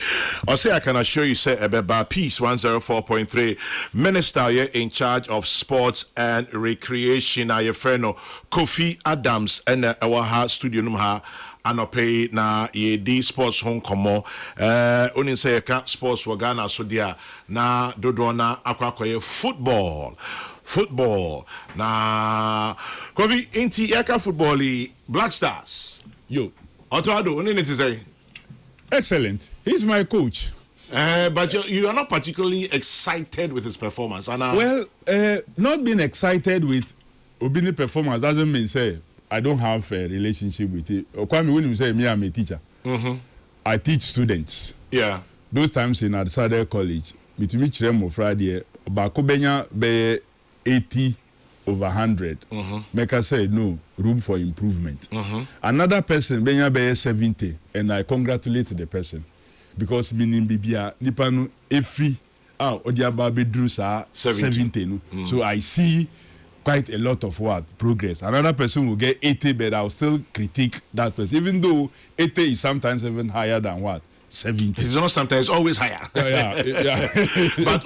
I'll say I can assure you, say ebeba. Peace 104.3. Minister here in charge of sports and recreation. Your friend Kofi Adams and our studio numha. Anope na ye di sports home komo onin say ka sports wagana so dia na dodo na akwakoye football na Kofi inti yaka football Black Stars yo Otoado onin it say excellent, he's my coach. But you are not particularly excited with his performance. Well, not being excited with Obini performance doesn't mean say I don't have a relationship with it. Kwame, when you say me, I'm a teacher. I teach students. Yeah. Those times in Adisade College, between Chiremo Friday, Bakobenya be 80 over 100. Make I say no room for improvement. Another person Benya be 70, and I congratulate the person because meaning Bibia Nipanu every Odiaba Bedru sa 70. So I see quite a lot of progress. Another person will get 80, but I'll still critique that person, even though 80 is sometimes even higher than 70. It's not sometimes, always higher. Yeah. But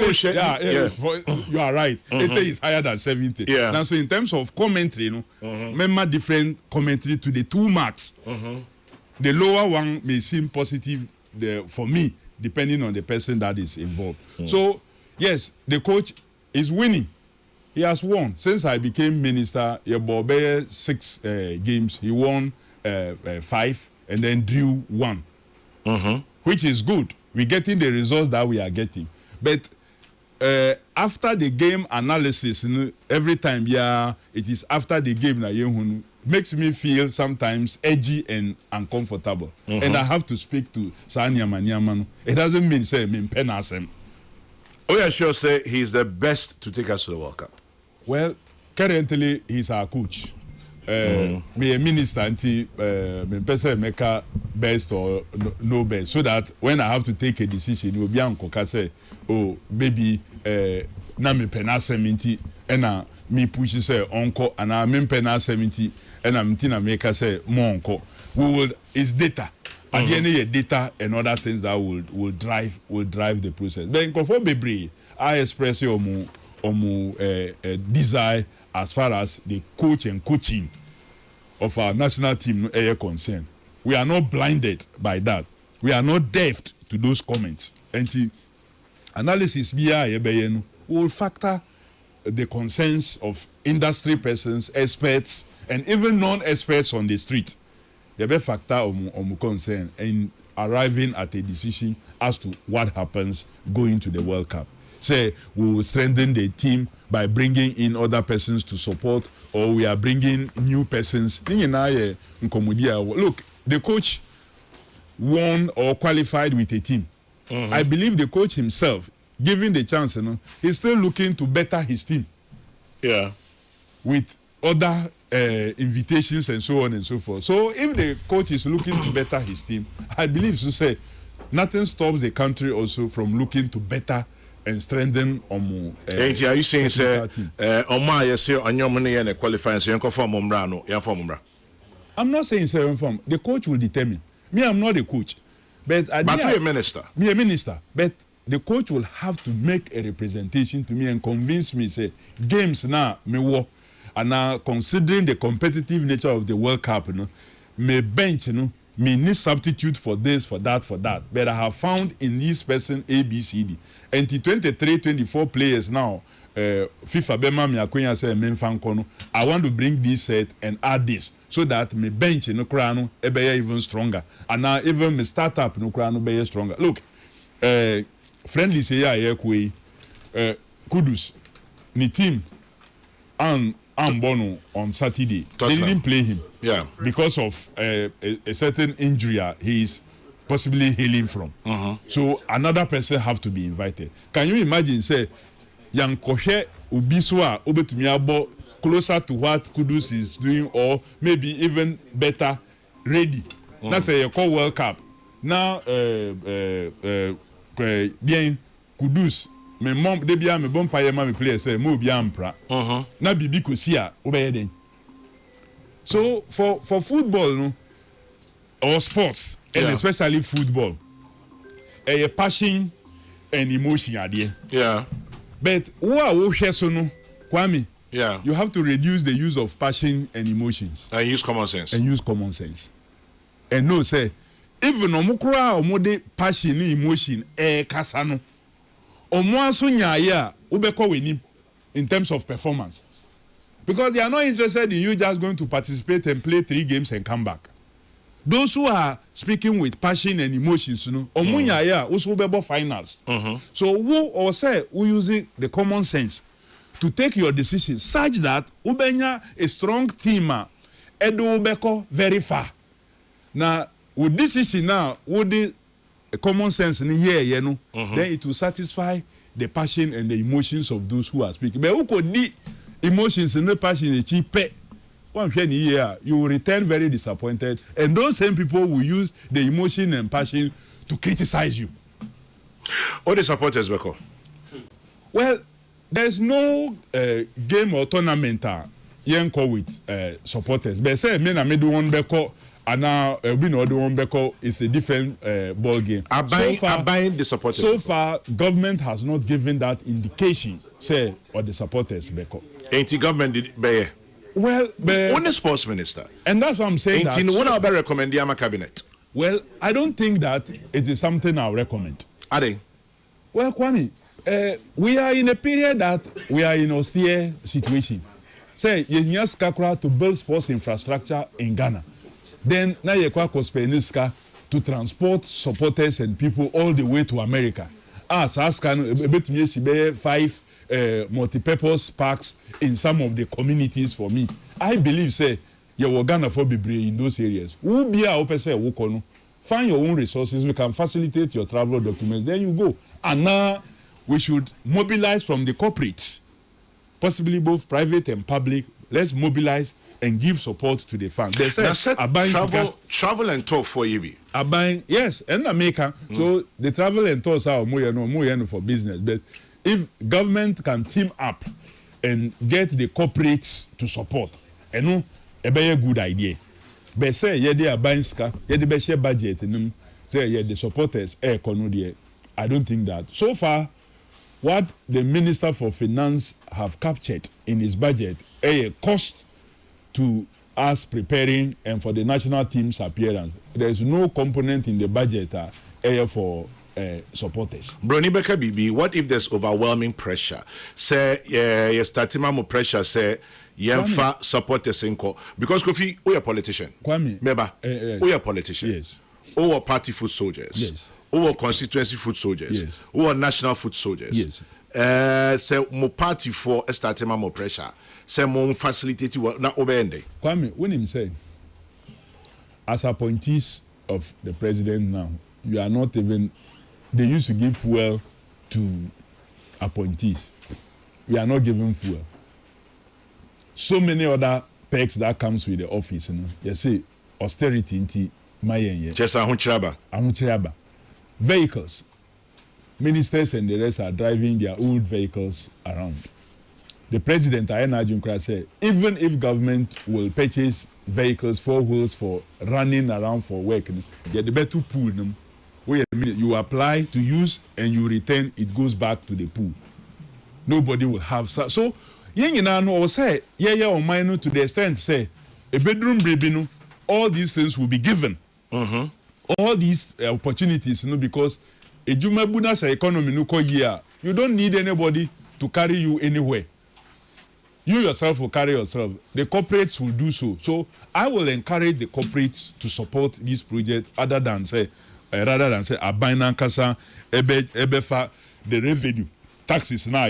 you are right. 80 is higher than 70. Yeah. Now, so in terms of commentary, remember different commentary to the 2 marks. The lower one may seem positive for me, depending on the person that is involved. So, yes, the coach is winning. He has won. Since I became minister, he 6 games. He won 5 and then drew 1, which is good. We're getting the results that we are getting. But after the game analysis, every time, it is after the game, makes me feel sometimes edgy and uncomfortable. And I have to speak to Sanya Manyaman. It doesn't mean, say, penasem. Oh, yeah, sure, say he's the best to take us to the World Cup. Well, currently he's our coach. Me a minister until me person make a best or no best, so that when I have to take a decision, it will be uncle say, oh baby, na me pena 70, and me push say uncle, and I me pena 70, and I'm tina make say more uncle. We will is data. At the end of the data and other things that will drive the process. Then for Bebre, I express your desire as far as the coach and coaching of our national team are concerned. We are not blinded by that. We are not deaf to those comments. And the analysis will factor the concerns of industry persons, experts, and even non-experts on the street. They will factor on concern in arriving at a decision as to what happens going to the World Cup. Say we will strengthen the team by bringing in other persons to support, or we are bringing new persons. Look, the coach won or qualified with a team. I believe the coach himself, given the chance, he's still looking to better his team. Yeah. With other invitations and so on and so forth. So if the coach is looking to better his team, I believe to say nothing stops the country also from looking to better and strengthen Omu. Are you saying say Oma say onyomne and qualifying so yanko form umra no yan form umra? I'm not saying say form. The coach will determine. Me, I'm not a coach. But you're a minister. Me a minister. But the coach will have to make a representation to me and convince me say games now me work. And now considering the competitive nature of the World Cup, me bench, me need substitute for this, for that. But I have found in this person A, B, C, D. And the 23, 24 players now, FIFA bema me akwenya say me mfa nko I want to bring this set and add this so that me bench no kra no e be even stronger and now even me startup no kra no be stronger. Look, friendly say ya kwe Kudus ni team and Bono on Saturday. They didn't play him. Yeah. Because of a certain injury he is possibly healing from. So another person have to be invited. Can you imagine say Yankohe Ubiswa Obetumiabo closer to what Kudus is doing or maybe even better ready. That's a call World Cup. Now bien Kudus me mom de bia me bon paye ma me play say mo bia ampra na bibi kosi a obeye den. So for football no or sports and especially football a passion and emotion ade. Yeah. But wo hwe so no Kwame, yeah, you have to reduce the use of passion and emotions and use common sense. And no say even omukura omode passion and emotion kasa no Omoaso nyaya ubeko wenim in terms of performance. Because they are not interested in you just going to participate and play 3 games and come back. Those who are speaking with passion and emotions, you know, omunyaya also bebo finals. So who or say we using the common sense to take your decisions such that ubenya a strong team edo ubeko very far. Now with this issue now, would the common sense in here, you know, then it will satisfy the passion and the emotions of those who are speaking. But who could the emotions and the passion cheap? One year you will return very disappointed, and those same people will use the emotion and passion to criticize you. What the supporters Beko? Well, there's no game or tournament with supporters. But say me na me do one Beko. And now we know the one because it's a different ball game. Buying the supporters. So far, government has not given that indication, say, or the supporters beko. Ain't the government did be? Well, only sports minister. And that's what I'm saying. Ain't in one I'll be recommend the cabinet. Well, I don't think that it is something I'll recommend. Are they? Well, Kwame, we are in a period that we are in austere situation. Say, you need to build sports infrastructure in Ghana. Then now you spend to transport supporters and people all the way to America. So 5 multi-purpose parks in some of the communities for me. I believe say you will Ghana for be in those areas. Who be find your own resources. We can facilitate your travel documents. Then you go. And now we should mobilize from the corporates, possibly both private and public. Let's mobilize and give support to the fans. They said travel and tour for you. Yes, and America. So the travel and tours are more for business. But if government can team up and get the corporates to support, you know, a very good idea. But say they are buying ska, they be share budget, and say the supporters I don't think that so far. What the Minister for Finance have captured in his budget, a cost to us preparing and for the national team's appearance. There is no component in the budget for supporters. Brony Beka Bibi, what if there's overwhelming pressure? Say, you starting more pressure, say, Yemfa supporters inko. Because Kofi, we are politician. Kwame. Meba, we are politician. Yes. We are party foot soldiers. Yes. We are constituency foot soldiers. Yes. We are national foot soldiers. Yes. Say, mo party for starting more pressure. Say, mo facilitate na obende. Kwame, when him say, as appointees of the president now, you are not even. They used to give fuel to appointees. We are not giving fuel. So many other perks that comes with the office, you know. You see, austerity inti mayenye. Just ahunchiraba. Vehicles. Ministers and the rest are driving their old vehicles around. The president, Ayana Junkra, said, even if government will purchase vehicles, 4 wheels for running around for work, get the better pool them. Wait a minute, you apply to use and you return, it goes back to the pool. Nobody will have so. Or say, or minor to the extent say, a bedroom baby, all these things will be given. All these opportunities, because a Jumabuna economy no year, you don't need anybody to carry you anywhere. You yourself will carry yourself. The corporates will do so. So I will encourage the corporates to support this project rather than say Abainan Kasa, Ebefa, the revenue. Taxes now,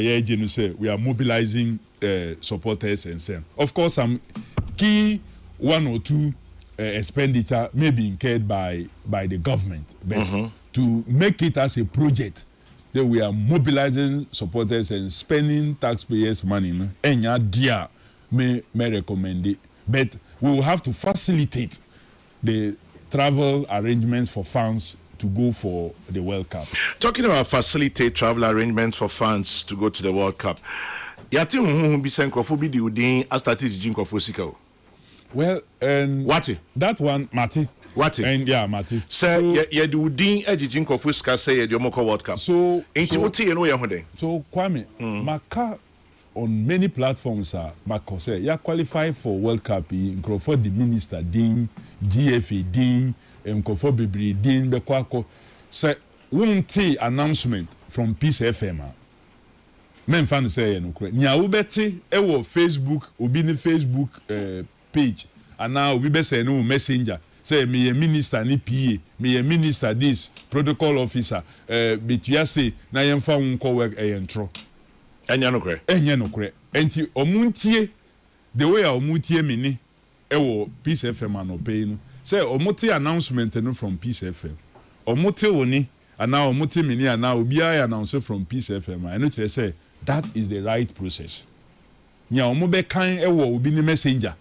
say we are mobilizing supporters and so on. Of course, some key 1 or 2 expenditure may be incurred by the government, but to make it as a project that we are mobilizing supporters and spending taxpayers' money, and dear may recommend it. But we will have to facilitate the travel arrangements for fans to go for the World Cup. Talking about facilitate travel arrangements for fans to go to the World Cup. Yati who be sent Kofi di udin as started Jim Kofi. Well, what? That one, Mati. What? And yeah, Mati. Say ye do udin Jim Kofi ska say ye Moko World Cup. So So Kwame, Maka on many platforms are Mako say ya qualify for World Cup in Crawford the minister Dean, GFA Dean. Nkofo Bibri din bekwako say won tea announcement from Peace FM. Men fan say no kure. Nya wo beti e wo Facebook, obi ni Facebook page. And now we be say no messenger. Say me a minister ni PA, me a minister this, protocol officer, betua say na yemfa wonko work entro. Enya no kure. Enya no kure. Enti omuntie the way omuntie me ni e wo Peace FM anope no. Say omuti announcement no from Peace FM. Omuti oni and now omuti mini and now obi announce from Peace FM. I know they say that is the right process. Nya omube kan e wo obi ni messenger.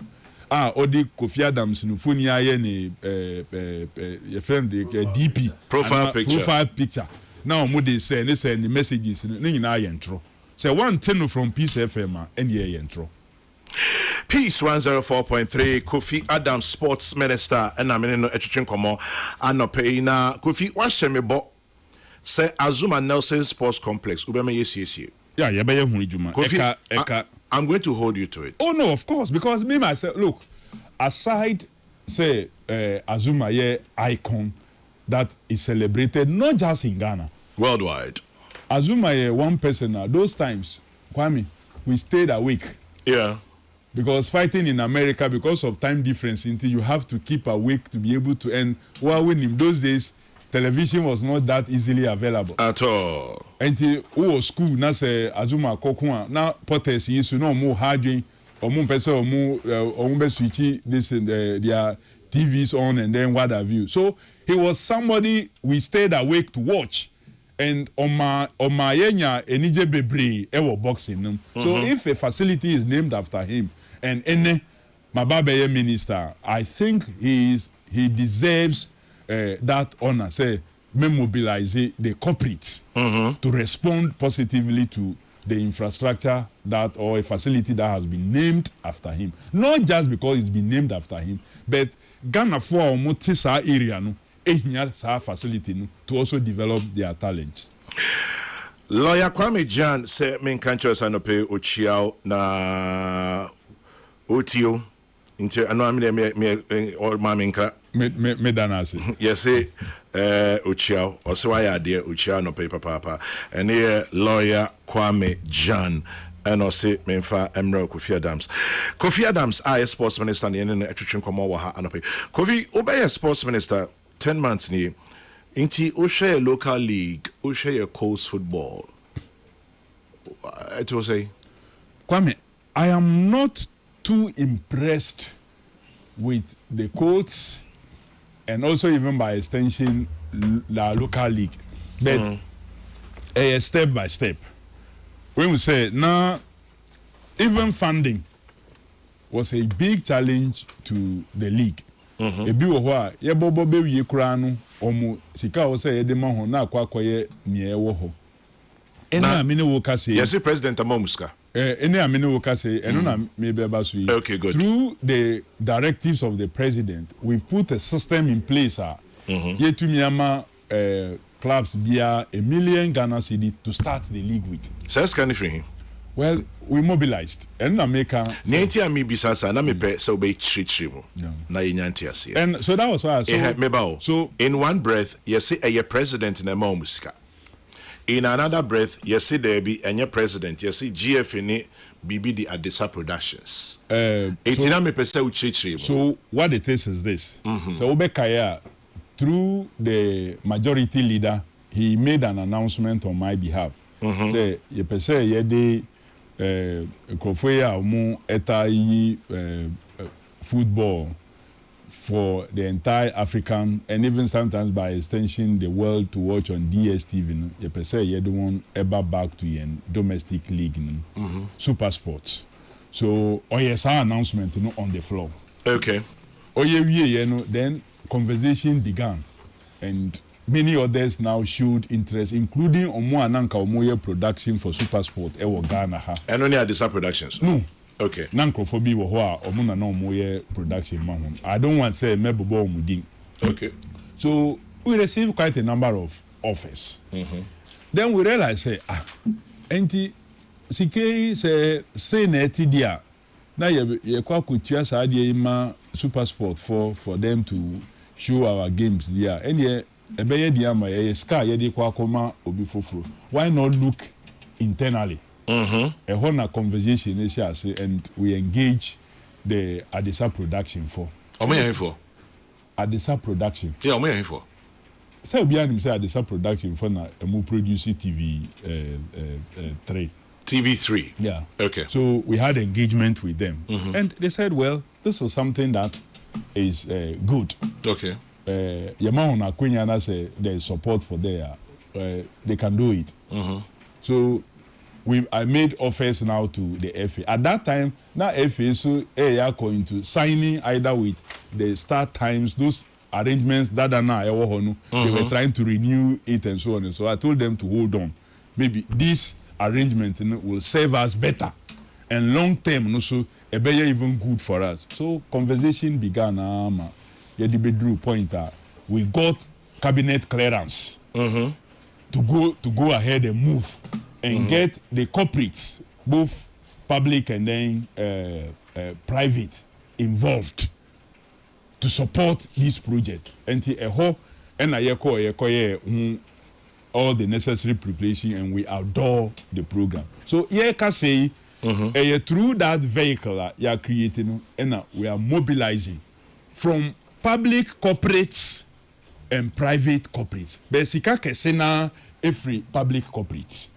Odi Kofi Adams no phone aye ni your friend the DP profile picture. Now omude say ni send the messages ni nyina ye ntro. Say one thing from Peace FM and ye ntro. Peace 104.3 Kofi Adams Sports Minister and I'm in no etchin komo anope na Kofi washemebo say Azuma Nelson Sports Complex ubeme yesi. Yeah, you better hu ijuma. Kofi, I'm going to hold you to it. Oh no, of course, because me myself look, aside say Azuma ye icon that is celebrated not just in Ghana, worldwide. Azuma ye one person now those times Kwame we stayed awake. Yeah. Because fighting in America, because of time difference, you have to keep awake to be able to end. Well, when in those days, television was not that easily available. At all. And who school, na say Azuma Kokua, now Potters, you know, more harding, or more person, or more switchy, this and their TVs on, and then what have you. So he was somebody we stayed awake to watch. And on my yenya enije bebre ewo boxing them. So if a facility is named after him and any Mababeye minister, I think he deserves that honor. Say me mobilize the corporates to respond positively to the infrastructure that or a facility that has been named after him. Not just because it's been named after him, but Ghana for omotisa area no. Facility to also develop their talents. Lawyer Kwame Jan say men kancho sanope ochiao na otio inte ano me or maminka me danase. Yes ochiao or so why there ochiao no paper papa and here Lawyer Kwame Jan and also Menfa Emro Kofi Adams. Kofi Adams I sports minister in etwetwen komo wa ha anope. Kofi obey sports minister 10 months ni inti o share local league o share coast football. It was say Kwame, I am not too impressed with the coach and also even by extension the local league, but step by step when we say now even funding was a big challenge to the league. Ebi wo ho a ye bobo be wie kura no omo sika wo say ye de ma ho na akwakoye nie wo ho ena amene wo ka say yes president amomuska ena amene wo ka say eno na me be ba so yi. Okay, good. Through the directives of the president we put a system in place ye tumi ama clubs bia $1 million Ghana cedi to start the league with. Says can you? Well, we mobilized. And America. Nenti ami bisasa na me pe so be chichimu. Na yenyanti ase. And so that was why so in one breath, you say a president in a momuska. In another breath, you see there be any president, you see GFN BBD Adesa Productions. So what it is this. So Obekaya, through the majority leader, he made an announcement on my behalf. Say, you per se yede Kofi Adams etai football for the entire African and even sometimes by extension the world to watch on DSTV. You per se yede one ever back to yen domestic league, super sports. So yes, our announcement on the floor. Okay. Then conversation began, and many others now showed interest, including Omoye production for Super Sport ewo Ghana ha. And only Adesa Productions? No. Okay. Nankrofobi wo ho a Omuna na Omoye production ma ho. I don't want to say mebobo omudin. Okay. So we received quite a number of offers. Then we realized enti sike say na etidia na ye kwa kutia sa ade ma Super Sport for them to show our games there. And ebeye dia ma sky ye dey kwa koma obi foforo. Why not look internally? A whole conversation is here, and we engage the Adesa production for. How many for? Adesa production. Yeah, how many for? So behind him say Adesa production for na mu produce TV 3. TV3. Yeah. Okay. So we had engagement with them, and they said, well, this is something that is good. Okay. Yamahona Quenyana say there is support for there. They can do it. So I made offers now to the FA. At that time, now FA so going to signing either with the Star Times, those arrangements that are now they were trying to renew it and so on. And so I told them to hold on. Maybe this arrangement will serve us better and long term also a better even good for us. So conversation began. We got cabinet clearance to go ahead and move and get the corporates, both public and then private, involved to support this project. And all the necessary preparation, and we outdoor the program. So yeah, can say through that vehicle you are creating, and we are mobilizing from public corporates and private corporates. Basically, kesena every public corporates.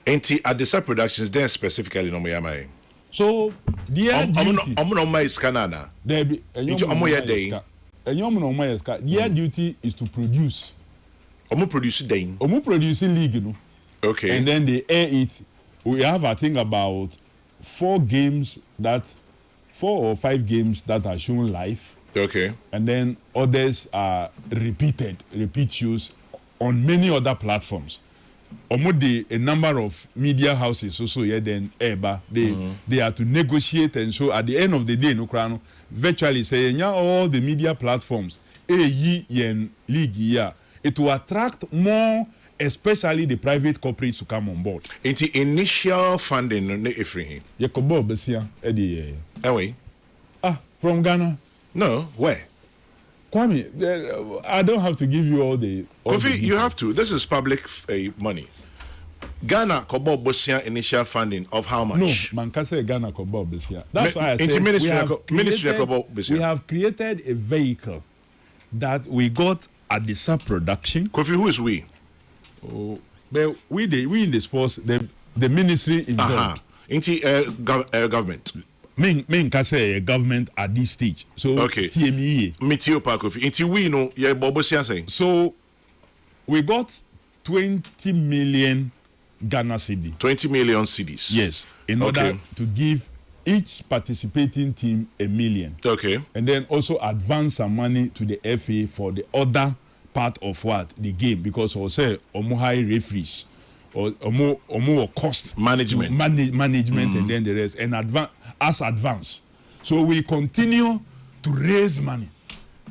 Enti Adesa Productions then specifically no me. So their duty. Their duty is to produce. Produce league, no. Okay. And then they air it. We have, I think, about 4 or 5 games that are shown live. Okay. And then others are repeat shows on many other platforms. A number of media houses also then they are to negotiate, and so at the end of the day, virtually saying all the media platforms league it will attract more, especially the private corporates to come on board. It's the initial funding, Efrain. Yakobo Besia, Eddie. Away. From Ghana? No, where? Kwame, I don't have to give you all the. Kofi, you have to. This is public money. Ghana Kobo Besia initial funding of how much? No, Mankase Ghana Kobo Besia. That's why I said we have created a vehicle that we got at the sub production. Kofi, who is we? Oh, but we in the sports, the ministry involved. Government. Men can say government at this stage. So okay. TME. Meteo Park Kofi. Inti we know yeah Bobo saying. So we got 20 million Ghana cedi. 20 million cedis. Yes. In order to give each participating team $1 million. Okay. And then also advance some money to the FA for the other part of the game, because also high referees or more cost management, and then the rest, and advance. So we continue to raise money.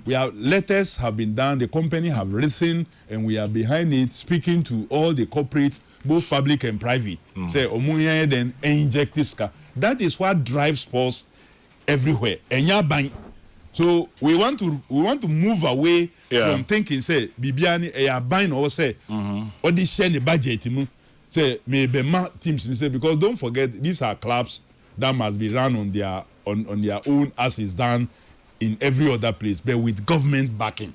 Letters have been done, the company have written, and we are behind it, speaking to all the corporates, both public and private. Say then inject this car. That is what drives sports everywhere. Enya bank So we want to move away from thinking say bibiani e buying or say or this send the budget say maybe teams say, because don't forget these are clubs that must be run on their own as is done in every other place, but with government backing.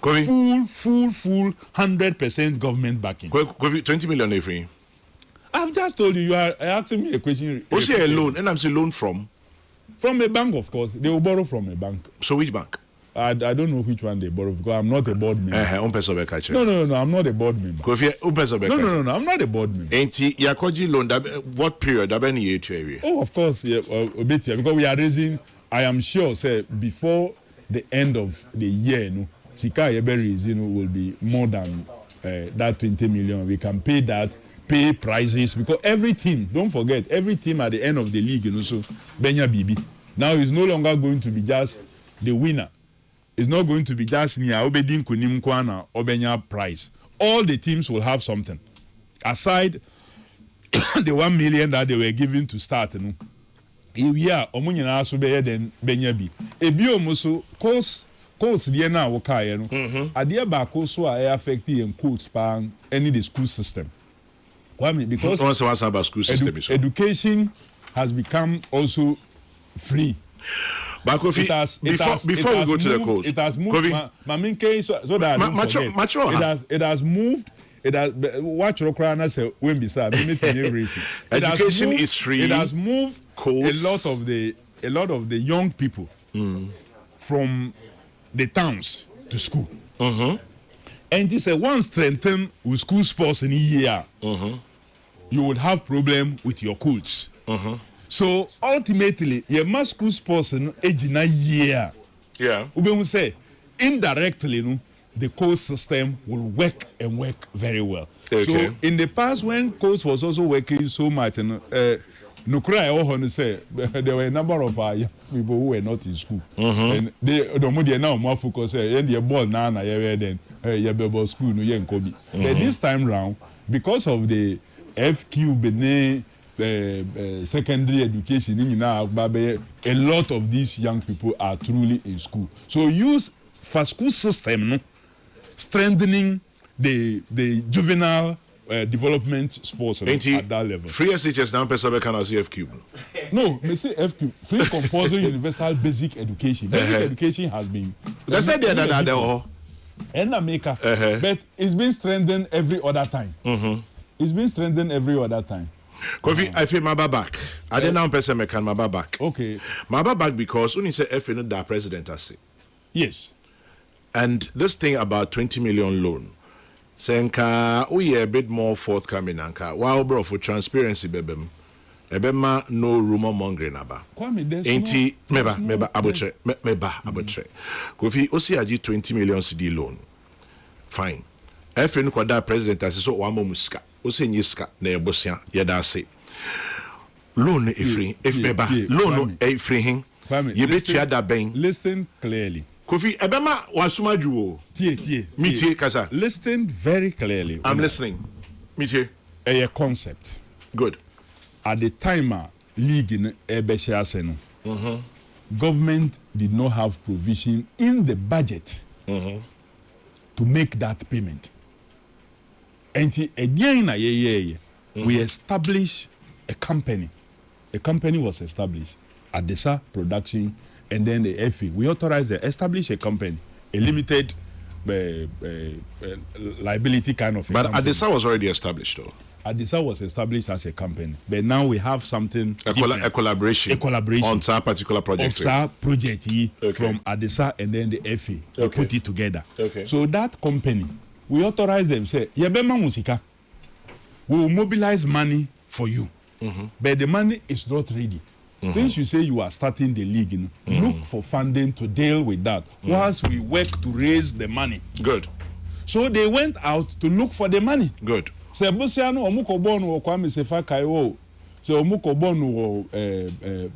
Full 100% government backing. 20 million every. I've just told you are asking me a question. What's a loan? And I'm saying loan from? From a bank, of course. They will borrow from a bank. So which bank? I don't know which one they borrow because I'm not a board member. No, I'm not a board member. No, I'm not a board member. Ain't Yakoji loan? What period? Oh, of course, yeah, a bit here because we are raising. I am sure, say before the end of the year, Sika Yeberis, will be more than that 20 million. We can pay that, pay prices because every team. Don't forget, every team at the end of the league, so Benya Bibi. Now it's no longer going to be just the winner. It's not going to be just near Obedin Kunim Kwana Obenya prize. All the teams will have something. Aside the 1 million that they were given to start. Yeah, Omunyana so better than Benyabi. Ebio Muso, course the na Wokaya. Adia Bako so I affect and coach span any the school system. Because about school system education has become also free. But Kofi, before we go to the coast, it has moved. So that it has moved. It has watch Rokrana say when beside education is free. It has moved a lot of the young people from the towns to school. And it's a one strengthen with school sports in a year. You would have problem with your coach. So ultimately, your mass school sports in age in a year. Yeah. We will say indirectly, the coach system will work and work very well. Okay. So in the past, when coach was also working so much, and no cry or say there were a number of people who were not in school, and they now more focus. And the ball now, then you school no Kobe. But this time round, because of the FQ Benin. Secondary education in a lot of these young people are truly in school. So use for school system strengthening the juvenile development sports at that level. Free SHS now person can see FQ. No, me say FQ free compulsory universal basic education. Basic education has been. That's said that and America, but it's been strengthened every other time. It's been strengthened every other time. Kofi, I feel my back. I didn't know person me can my back. Okay. My back because when you say F no da president I say. Yes. And this thing about 20 million loan. Saying we are a bit more forthcoming anka. Wow bro for transparency bebem. Ebema no rumor mongering aba. Ain't meba abutre. Kofi osi aji 20 million CD loan. Fine. F no kwada president I say so wa muska. Ose nyiska na ebosia yeda say loan efri efbeba loan efri hin ye betua da ben. Listen clearly. Kofi ebema wasumaju o tie kasa. Listen very clearly. I'm listening. Mitie a concept. Good. At the time league in ebeshia no government did not have provision in the budget to make that payment. And we established a company. A company was established, Adesa Production, and then the FE. We authorized to establish a company, a limited liability kind of. But Adesa was already established, though. Adesa was established as a company, but now we have something a collaboration on some particular project. From Adesa and then the FE. We put it together. Okay. So that company. We authorize them, say, Yebema Musika, we will mobilize money for you. But the money is not ready. Since you say you are starting the league, look for funding to deal with that whilst we work to raise the money. Good. So they went out to look for the money. Good. Se Busiano Omukobon or Kwame Sefa Kaio, so Omukobon or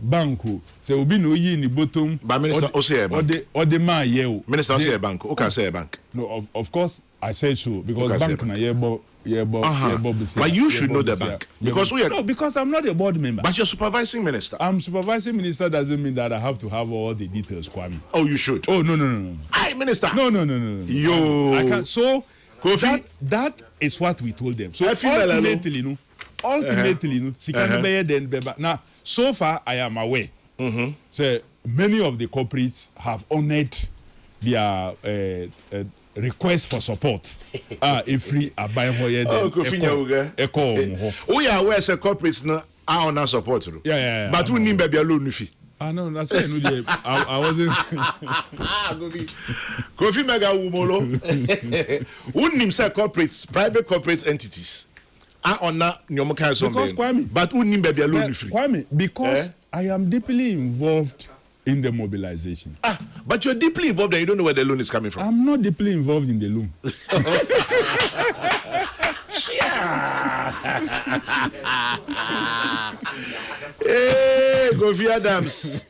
Banku, so Ubi no ye in the bottom. But Minister Osea or the man, Minister Osea Bank, who can say a bank? No, of course. I said so because bank na yebo But you should know the bank. Because I'm not a board member. But you're supervising minister. I'm supervising minister doesn't mean that I have to have all the details, Kwame. Oh, you should. Oh, no. Hi, minister. No. Yo. I can't. So, Kofi, that is what we told them. So, ultimately, now, so far, I am aware. So, many of the corporates have honored their request for support. If I we are aware that corporates are on our support. Yeah. But we need baby alone fee. No, that's I wasn't. Kofi Mega Umolo. Who names corporates, private corporate entities are on that Nyomoka Sombe. But who need baby alone free? Kwame, because I am deeply involved in the mobilization. But you're deeply involved and you don't know where the loan is coming from. I'm not deeply involved in the loan. Hey, Kofi Adams.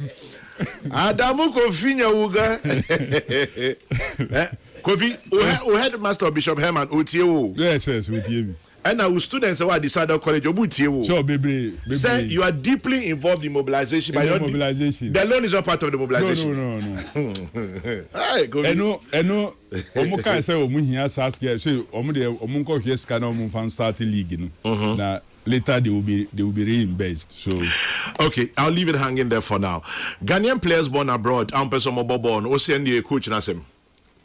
Adamu Kofi Nyawuga. Kofi, we had Master Bishop Herman Otiewo. Yes, Otiewo. And our students who are decided college Obutiewo. Sure, baby. Say you are deeply involved in mobilization. In mobilization. The loan is not part of the mobilization. No. Hi, Kofi. I know. Omuka say omuhia saske say omunko hwe ska na omfan start league no. Na later they will be reimbursed. So okay, I'll leave it hanging there for now. Ghanaian players born abroad, person born, OCNDA coach Nasem.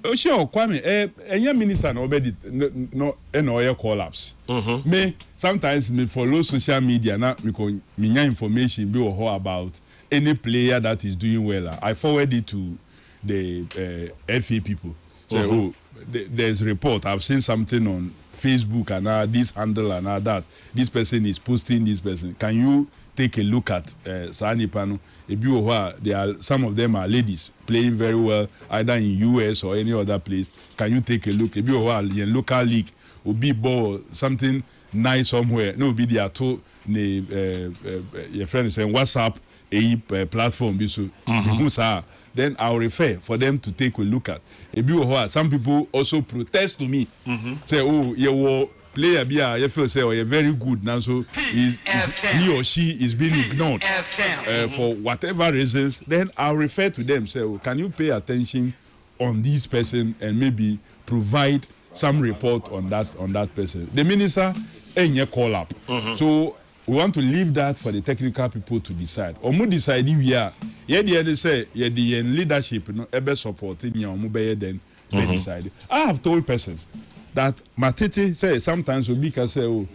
Oh sure, Kwame. Any minister no be no collapse. Me sometimes me follow social media na me information be about any player that is doing well. I forward it to the FA people. So there's report. I've seen something on Facebook and this handle and that. This person is posting this person. Can you take a look at Sani Pano? Some of them are ladies playing very well either in US or any other place. Can you take a look? In local league will be ball something nice somewhere. No, be there to your friend is saying WhatsApp a platform. Then I'll refer for them to take a look at. Some people also protest to me. Say, oh, you player you feel say, oh, you're very good now, so he or she is being ignored for whatever reasons. Then I'll refer to them. Say, oh, can you pay attention on this person and maybe provide some report on that person? The minister ain't call up. So we want to leave that for the technical people to decide. Omu decide we are. They say the leadership no ebe supporting ya omu be then they decide. I have told persons that Matete say sometimes we can say, oh,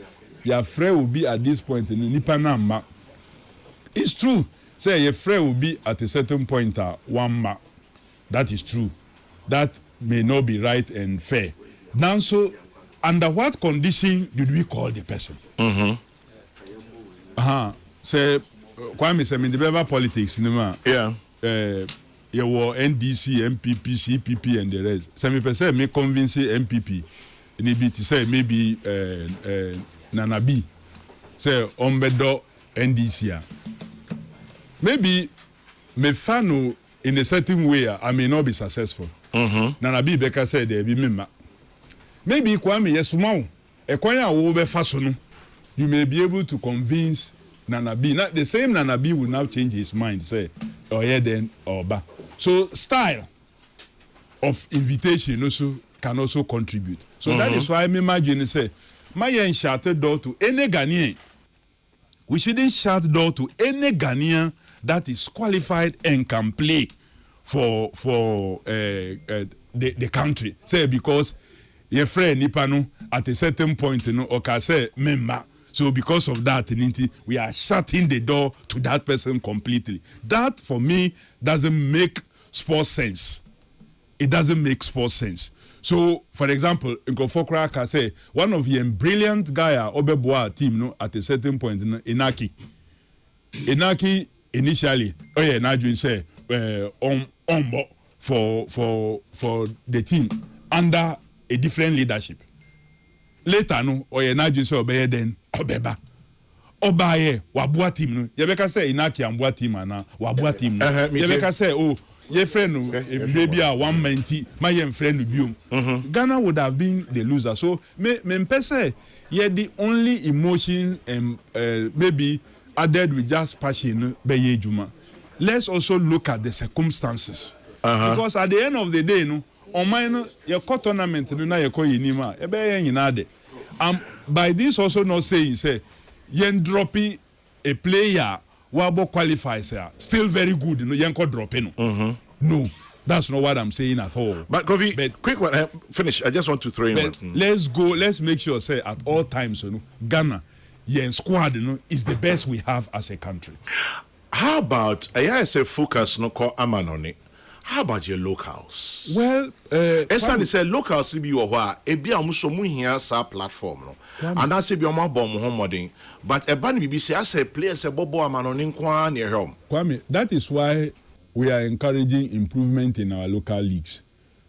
your friend will be at this point in nipa na ma. It's true. Say your friend will be at a certain point one ma. That is true. That may not be right and fair. Now, so under what condition did we call the person? Say Kwame say in the Beba politics cinema. Yeah. You were NDC, MPP, CPP and the rest. Some people say me convince MPP. Maybe to say maybe Nanabi. Say Ombedo NDC. Maybe me fano in a certain way I may not be successful. Nanabi Beka said there be me. Maybe Kwame yesumau. Ekwanya wo be fasono. You may be able to convince Nanabi. Now, the same Nanabi will now change his mind, say, or yeah, then, or back. So, style of invitation also can also contribute. So, that is why I imagine, say, my shut door to any Ghanaian. We shouldn't shut door to any Ghanaian that is qualified and can play for the country. Say, because your friend Nipano at a certain point, or can say, member. So because of that, we are shutting the door to that person completely. That, for me, doesn't make sports sense. It doesn't make sports sense. So, for example, Nkofokra can say, one of the brilliant guy Obeboa team at a certain point, Inaki. Inaki, initially, Najun say, ombo for the team under a different leadership. Later no Najun say obeye then obeba obaye wabua team no yebeka say Inaki ambua team ana wabua team no yebeka say oh your friend, maybe a 190, my friend biom. Ghana would have been the loser. So me pese, yeah, the only emotion maybe added with just passion be juma. Let's also look at the circumstances. Because at the end of the day, no, on mine, your tournament, no, na your yinima, ebe yinade. By this also not saying, say, yen dropping a player who qualifies here, still very good, no, yen ko dropping. No, that's not what I'm saying at all. But Kofi, quick one, finish. I just want to throw in one. Let's make sure, say, at all times, you know, Ghana, yen squad, you know, is the best we have as a country. How about, I say focus, no, call Amanoni. How about your locals? Well, Esani say locals be your wa ebi amuso mu hia sa platform no. And I say be omo bom homodin. But e ban bibi say as a player say bobo amanoni nko na ehom. Kwame, that is why we are encouraging improvement in our local leagues.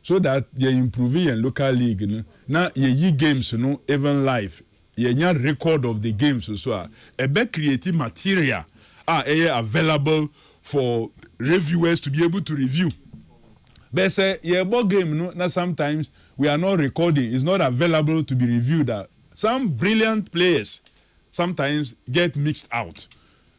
So that you improving in local league, you know, now ye games, you know, even live. Ye nya record of the games so a be creative material available for reviewers to be able to review. But say ball game, no, now sometimes we are not recording, it's not available to be reviewed. Some brilliant players sometimes get mixed out.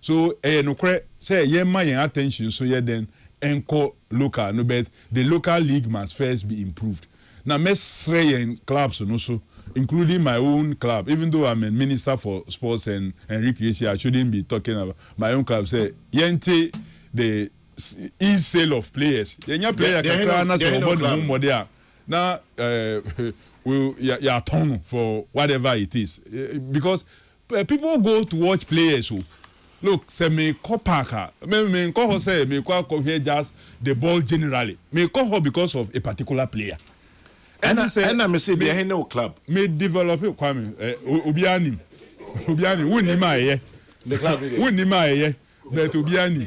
So no say my attention so then enco local no, but the local league must first be improved. Now let's say in clubs also, including my own club, even though I'm a minister for sports and recreation, I shouldn't be talking about my own club. Say yente the sale of players. Yenya player kakra say obo no now you are torn for whatever it is, because people go to watch players who look say me call Parker me call say me call here just the ball generally me call because of a particular player. And I me say be no club me develop Kwame Obiani woni ma ye the club woni ma ye but Obiani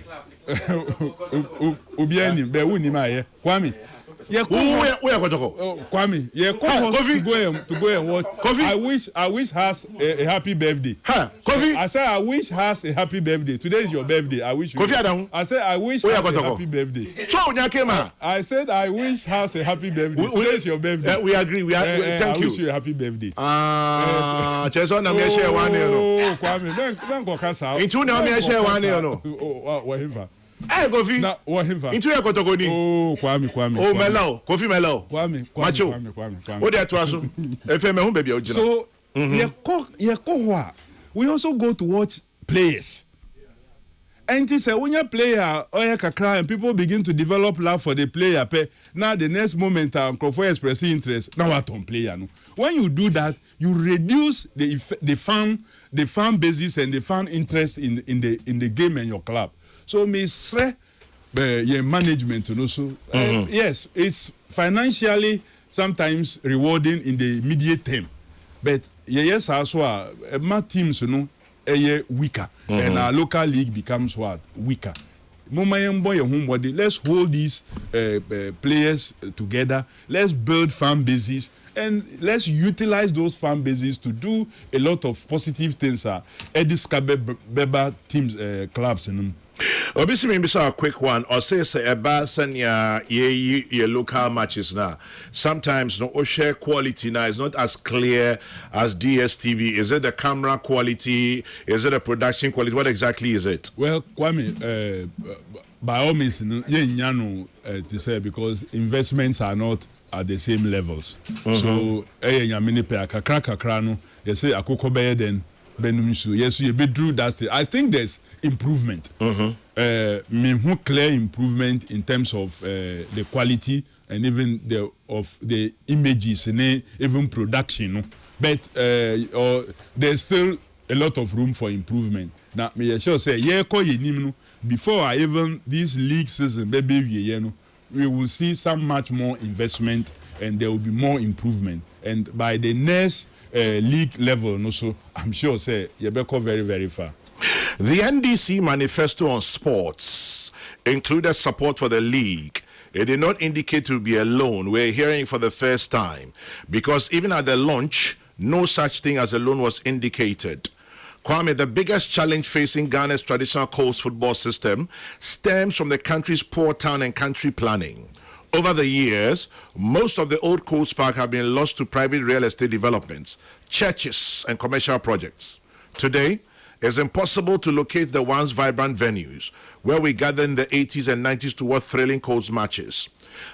Obiani be woni ma ye Kwame yeah, Kwame, yeah, to go and watch. Kofi. I wish has a happy birthday. Huh? Kofi. I say I wish has a happy birthday. Today is your birthday. I wish you. Kofi Adams. I say I wish has a happy birthday. I said I wish has a happy birthday. Today is your birthday. We agree. Thank you. I wish you a happy birthday. Cheso na me share one no. Oh, Kwame, then go kasa. Into na me share one no. Oh, whatever. Hey, Kofi. Na whatever. Into your kotokoni. Oh, Kwame. Oh, Melo. Kofi Melo. Kwame. What they to aso? Efe me hu baby ojina. So, we also go to watch players. And it's when you player and people begin to develop love for the player. Now the next moment Kofi expressing interest. Now what on player no. When you do that, you reduce the fan basis and the fan interest in the game and your club. So me say your management also. Yes, it's financially sometimes rewarding in the immediate term, but yes also my teams weaker and our local league becomes weaker. Let's hold these players together. Let's build fan bases and let's utilize those fan bases to do a lot of positive things. Edis Beba teams, clubs. Obviously, maybe a quick one. Or say about sanya your local matches now. Sometimes no share quality now is not as clear as DSTV. Is it the camera quality? Is it the production quality? What exactly is it? Well, Kwame, by all means, to say because investments are not at the same levels. So, kakra no, you say akoko beye then. Yes, you be through that. I think there's improvement. Clear improvement in terms of the quality and even the images and even production. But there's still a lot of room for improvement. Now, me sure say before even this league season, we will see some much more investment and there will be more improvement. And by the next league level, also, I'm sure say you better very, very far. The NDC manifesto on sports included support for the league. It did not indicate to be a loan. We're hearing for the first time because even at the launch, no such thing as a loan was indicated. Kwame, the biggest challenge facing Ghana's traditional coast football system stems from the country's poor town and country planning. Over the years, most of the old coast park have been lost to private real estate developments, churches, and commercial projects. Today, it's impossible to locate the once vibrant venues where we gathered in the 80s and 90s to watch thrilling coast matches.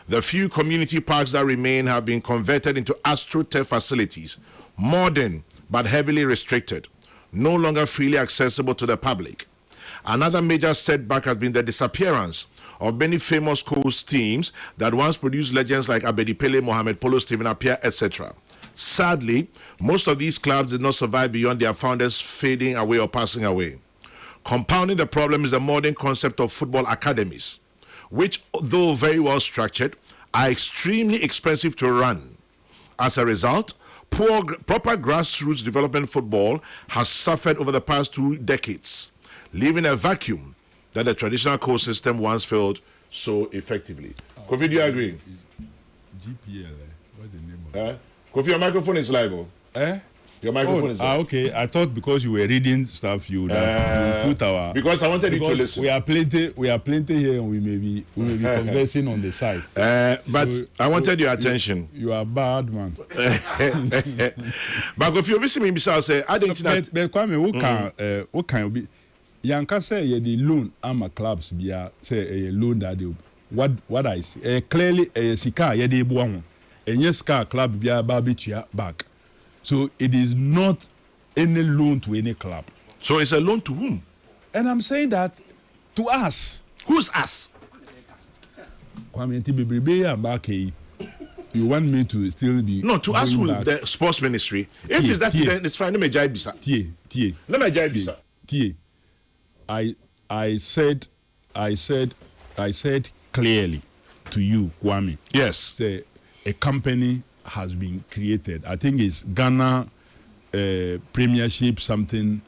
The few community parks that remain have been converted into AstroTurf facilities, modern but heavily restricted, no longer freely accessible to the public. Another major setback has been the disappearance of many famous coast teams that once produced legends like Abedi Pele, Mohamed Polo, Stephen Appiah, etc. Sadly, most of these clubs did not survive beyond their founders fading away or passing away. Compounding the problem is the modern concept of football academies, which, though very well structured, are extremely expensive to run. As a result, proper grassroots development football has suffered over the past 2 decades, leaving a vacuum that the traditional coast system once filled so effectively. Kofi, do you agree? GPL, what's the name of it? Kofi, your microphone is live. Your microphone is live. Okay. I thought because you were reading stuff, you put our... Because I wanted you to listen. We are plenty here, and we may be conversing on the side. But so, I wanted your attention. You are bad, man. But Kofi, obviously, maybe I say, I didn't know. But Kwame, what can be... Yanka say the loan ama clubs be say a loan that they what I see clearly sika ye dey bo ho enye sika club be babitua back, so it is not any loan to any club. So it's a loan to whom? And I'm saying that to us. Who's us? Kwame Tibibribe and back. You want me to still be no to us who the sports ministry? If it's that then it's fine. Let me jai bisa. Let me jai bisa. I said clearly to you, Kwame. Yes. A company has been created. I think it's Ghana Premiership something.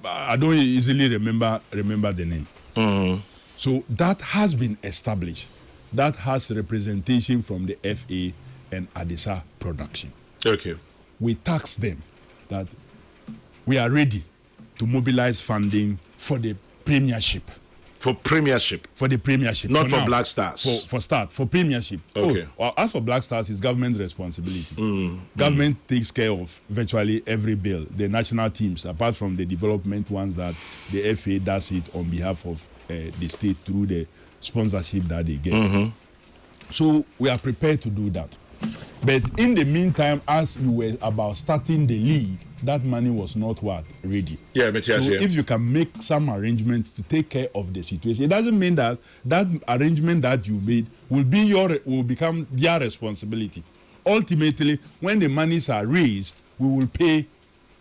I don't easily remember the name. Mm-hmm. So that has been established. That has representation from the FA and Adisa production. Okay. We tax them that we are ready to mobilize funding for the Premiership. For Premiership? For the Premiership. Not for Black Stars? For Premiership. Okay. Well, as for Black Stars, it's government responsibility. Government takes care of virtually every bill. The national teams, apart from the development ones that the FA does it on behalf of the state through the sponsorship that they get. So we are prepared to do that. But in the meantime, as you were about starting the league, that money was not ready. Yeah, but yes, so if you can make some arrangement to take care of the situation, it doesn't mean that that arrangement that you made will become their responsibility. Ultimately, when the monies are raised, we will pay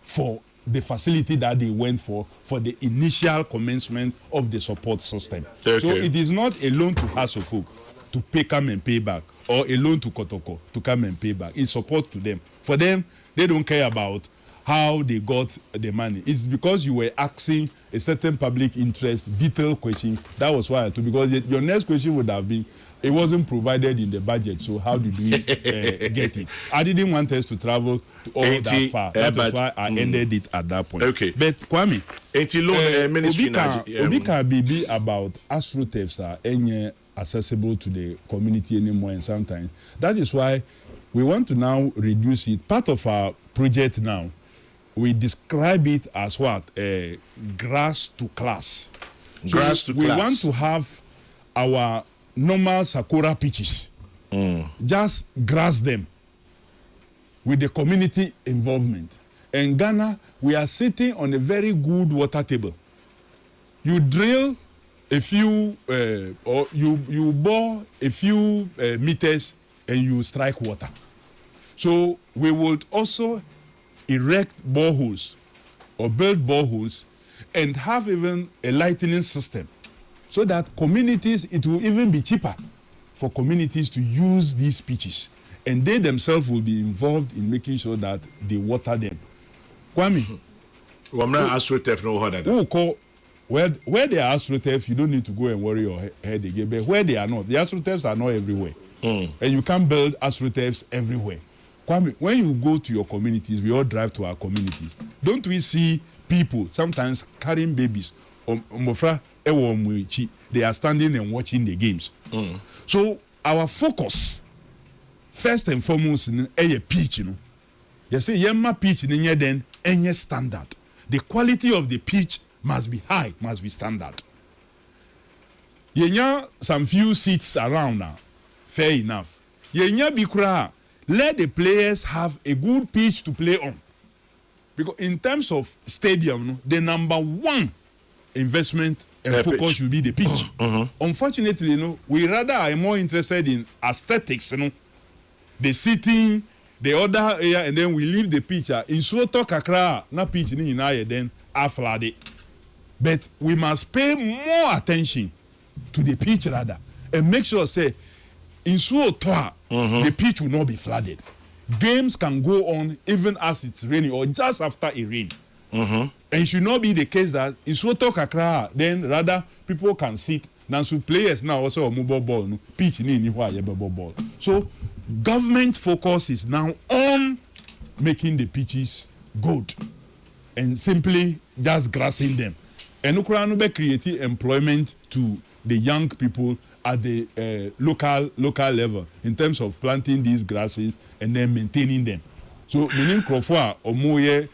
for the facility that they went for the initial commencement of the support system. Okay. So it is not a loan to Hasselfolk to come and pay back, or a loan to Kotoko to come and pay back. It's support to them. For them, they don't care about how they got the money. It's because you were asking a certain public interest detailed question. That was why because your next question would have been, it wasn't provided in the budget, so how did we get it? I didn't want us to travel to all that far. That was why I ended it at that point. Okay. But Kwame, Obi can be about AstroTurfs are accessible to the community anymore, and sometimes that is why we want to now reduce it. Part of our project now, we describe it as what? Grass to class. Grass to class. We want to have our normal Sakura pitches. Just grass them with the community involvement. In Ghana, we are sitting on a very good water table. You drill a few, or you bore a few meters and you strike water. So we would also erect boreholes or build boreholes and have even a lightning system so that communities, it will even be cheaper for communities to use these pitches. And they themselves will be involved in making sure that they water them. Kwame. Where they are AstroTurf, you don't need to go and worry your head again. But where they are not, the AstroTurfs are not everywhere. And you can't build AstroTurfs everywhere. Kwame, when you go to your communities, we all drive to our communities. Don't we see people sometimes carrying babies. They are standing and watching the games. So our focus, first and foremost, in a pitch, you say yemma pitch in then any standard. The quality of the pitch must be high, must be standard. Yenya some few seats around now, fair enough. Yenya bikra, let the players have a good pitch to play on. Because in terms of stadium, the number one investment and focus pitch should be the pitch. Unfortunately, we rather are more interested in aesthetics, the seating, the other area, and then we leave the pitch. In Soto Kakra, na pitch ni then aflade. But we must pay more attention to the pitch rather, and make sure say in Soto the pitch will not be flooded. Games can go on even as it's raining or just after it rain. And it should not be the case that in Soto Kakra, then rather people can sit. Now, so players now also a mobile ball, pitch ni ball. So government focus is now on making the pitches good and simply just grassing them. And Ukraine creating employment to the young people at the local level in terms of planting these grasses and then maintaining them. So meaning Krofwa or more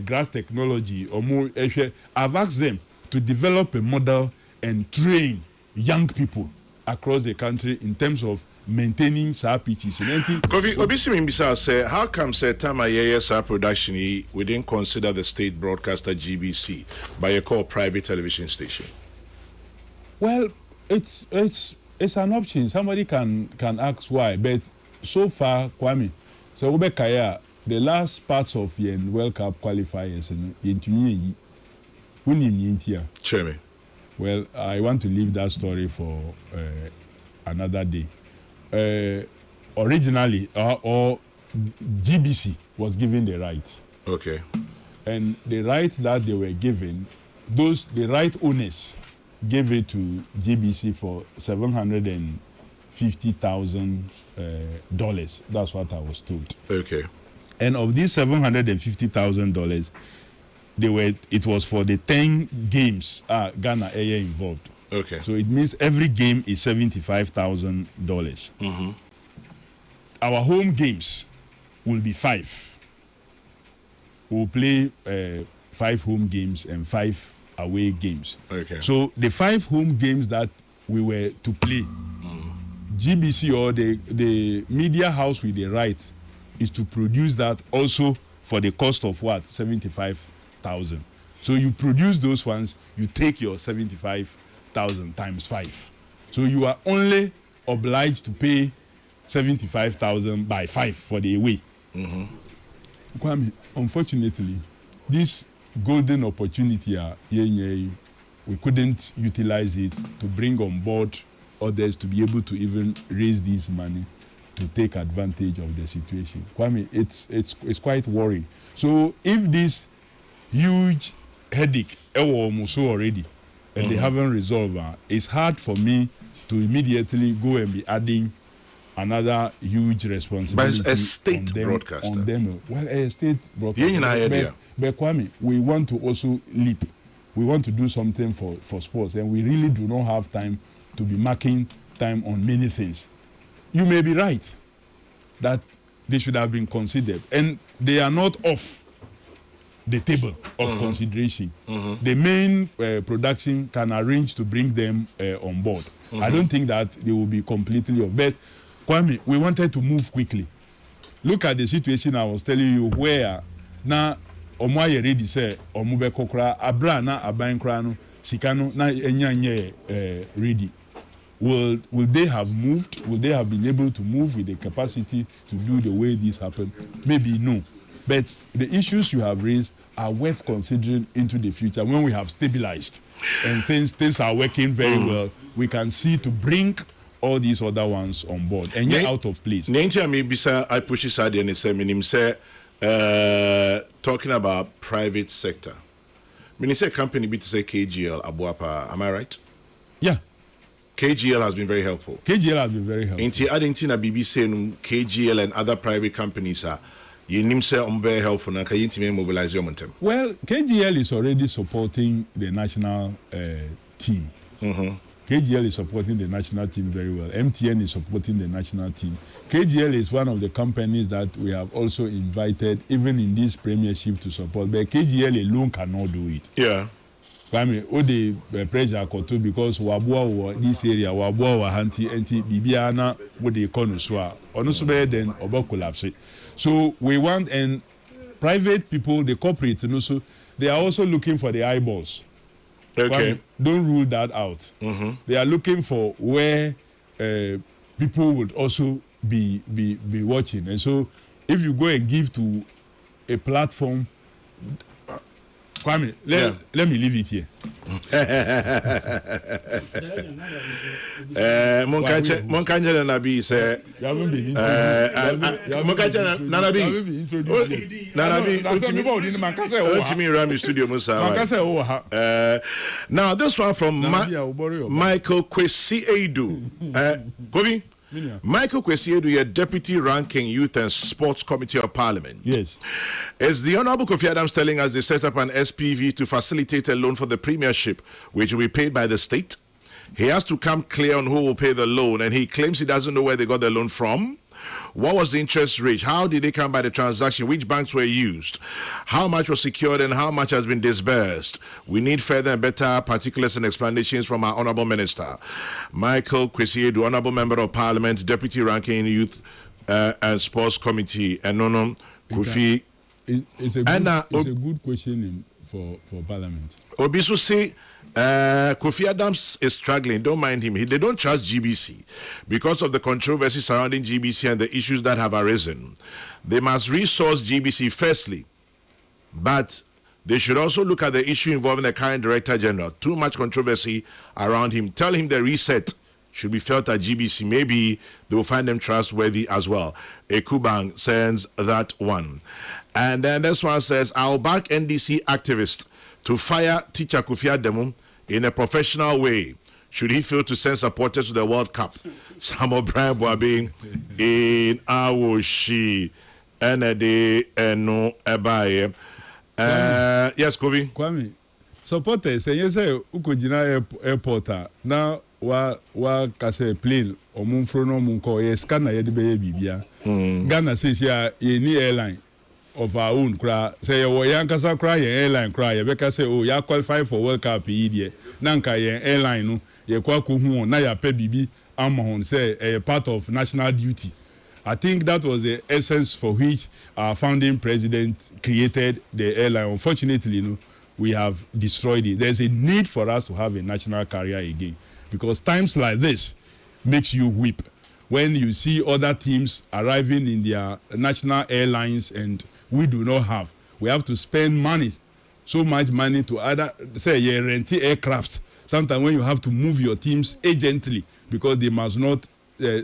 grass technology or more, I've asked them to develop a model and train young people across the country in terms of maintaining SAR pitches. Kofi, Obisimi Mbisa say, how come say time a SAR production we didn't consider the state broadcaster GBC by a call private television station? Well, it's an option. Somebody can ask why, but so far, Kwame, so Ubekaya, the last parts of the World Cup qualifiers in Chairman. Well, I want to leave that story for another day. Originally, or GBC was given the right. Okay. And the right that they were given, the right owners gave it to GBC for $750,000. That's what I was told. Okay. And of these $750,000, it was for the 10 games Ghana Air involved. Okay. So it means every game is $75,000. Our home games will be 5. We'll play 5 home games and 5 away games. Okay. So the 5 home games that we were to play, GBC or the media house with the right is to produce that also for the cost of what? 75,000. So you produce those ones, you take your 75,000 times 5. So you are only obliged to pay 75,000 by 5 for the away. Kwame, unfortunately, this golden opportunity, we couldn't utilize it to bring on board others to be able to even raise this money to take advantage of the situation. Kwame, it's quite worrying. So if this huge headache already and they haven't resolved, it's hard for me to immediately go and be adding another huge responsibility. But a state broadcaster. On them. Well, a state broadcaster. But Kwame, we want to also leap. We want to do something for sports, and we really do not have time to be marking time on many things. You may be right that they should have been considered, and they are not off the table of consideration. The main production can arrange to bring them on board. I don't think that they will be completely off. But Kwame, we wanted to move quickly. Look at the situation I was telling you where now Omoye ready say Omube Kokra Abra na Aban Krano Sikano na Enyanye ready. Will they have moved? Will they have been able to move with the capacity to do the way this happened? Maybe no. But the issues you have raised are worth considering into the future when we have stabilized and things are working very well. We can see to bring all these other ones on board and get out of place. I push this idea and say, talking about private sector. When you say company, be to say KGL, Abuapa, am I right? Yeah. KGL has been very helpful. KGL has been very helpful. Inti adding tina BBC KGL and other private companies are you nim say very helpful na can you mobilize your momentum. Well, KGL is already supporting the national team. KGL is supporting the national team very well. MTN is supporting the national team. KGL is one of the companies that we have also invited, even in this premiership, to support. But KGL alone cannot do it. Yeah. I mean, all the pressure koto because wabua this area wabua hanti enti bibiana with the konuswa onusube then oba collapse. So we want, and private people, the corporate, so they are also looking for the eyeballs. Okay. Don't rule that out. They are looking for where people would also be watching. And so if you go and give to a platform, Kwame, let me leave it here. Monkanje Nabi say Monkanje Nanabi Studio Musa. Now this one from Michael Kwesi Edu. Kofi, Michael Kwesi Edu, your deputy ranking Youth and Sports Committee of Parliament. Yes. Is the Honorable Kofi Adams telling us they set up an SPV to facilitate a loan for the premiership, which will be paid by the state? He has to come clear on who will pay the loan, and he claims he doesn't know where they got the loan from. What was the interest rate? How did they come by the transaction? Which banks were used? How much was secured and how much has been disbursed? We need further and better particulars and explanations from our Honorable Minister. Michael Kwesi Edu, Honorable Member of Parliament, Deputy Ranking Youth and Sports Committee, and Nono Kofi. It's a good question for Parliament. Obisu say Kofi Adams is struggling. Don't mind him. They don't trust GBC because of the controversy surrounding GBC and the issues that have arisen. They must resource GBC firstly, but they should also look at the issue involving the current Director General. Too much controversy around him. Tell him the reset should be felt at GBC. Maybe they will find them trustworthy as well. Ekubang sends that one. And then this one says, I'll back NDC activists to fire teacher Kofi Adams in a professional way should he fail to send supporters to the World Cup. Some Brian Boabing in Awoshi Enede Eno Ebaye. Yes, Kofi. Kwame, supporters, and you say Ukojina airport now wa kase plane omunfro no munko ye scanner ye de be bibia. Ghana says ya ye airline of our own cry. Say oh yankasa cry airline cry. You better say oh ya qualify for World Cup ye nanka ye airline no ye kwa ko hu na ya pe bibi amahon say a part of national duty. I think that was the essence for which our founding president created the airline. Unfortunately, we have destroyed it. There's a need for us to have a national carrier again because times like this makes you weep when you see other teams arriving in their national airlines and we do not have. We have to spend money, so much money to either say rent aircraft. Sometimes when you have to move your teams agently because they must not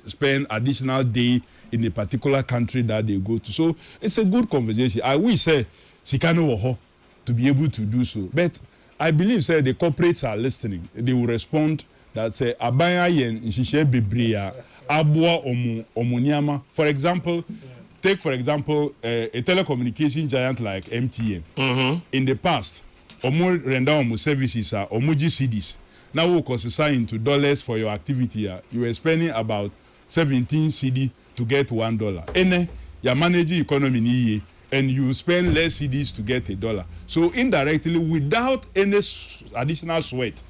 spend additional day in a particular country that they go to. So it's a good conversation. I wish say Sikano Woho to be able to do so. But I believe say the corporates are listening. They will respond that say abaya yen inshishe bibria abua omuniama. For example, take for example a telecommunication giant like MTN. In the past, omu render omu services are omuji CDs. Now we consider into dollars for your activity. You were spending about 17 CD to get $1. And you manage the economy and you spend less CDs to get $1. So indirectly, without any additional sweat,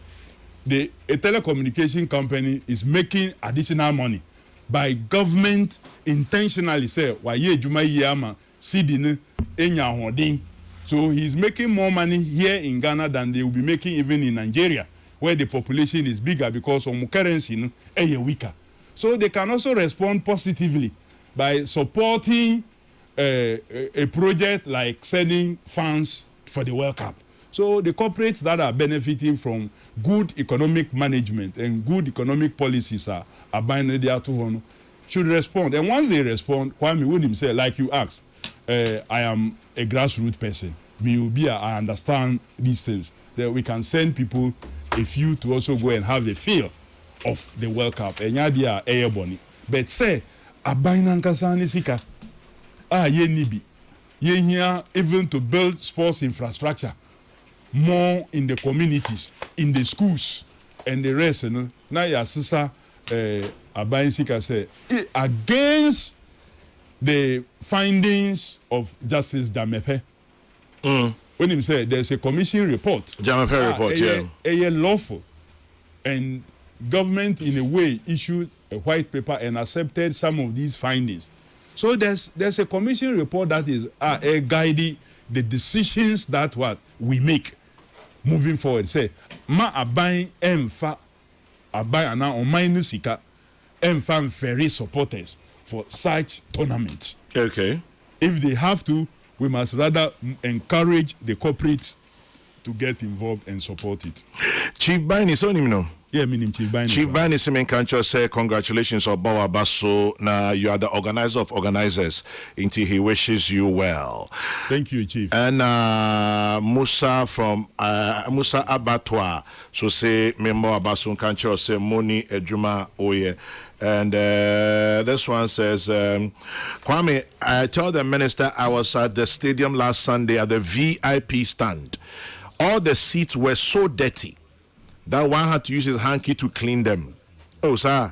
a telecommunication company is making additional money by government intentionally say why juma yama CD enya hodin. So he's making more money here in Ghana than they will be making even in Nigeria, where the population is bigger because of currency weaker. So they can also respond positively by supporting a project like sending funds for the World Cup. So the corporates that are benefiting from good economic management and good economic policies are binding their to should respond. And once they respond, Kwame Williams say, like you asked, I am a grassroots person. I understand these things. That we can send people a few to also go and have a feel of the World Cup. And yadia air bonny. But say, a bainan kasani sika. Ye nibi. here even to build sports infrastructure more in the communities, in the schools, and the rest. You know, now your sister Abayinsika say against the findings of Justice Damepe. When he said there's a commission report, Damepe report, a lawful, and government in a way issued a white paper and accepted some of these findings. So there's a commission report that is guiding the decisions that what we make moving forward. Say ma abayin emfa abayin na omainu sika emfa very supporters for such tournaments. Okay. If they have to, we must rather encourage the corporate to get involved and support it. Chief Bain is on him now. Yeah, meaning Chief Bain. Chief Bain is in country say congratulations Obawa Basso. Now you are the organizer of organizers. Until he wishes you well. Thank you, Chief. And Musa from Musa Abattoir. So say member Abasso country say Moni Ejuma Oye. And this one says, Kwame, I told the minister I was at the stadium last Sunday at the VIP stand. All the seats were so dirty that one had to use his hanky to clean them. Oh, sir.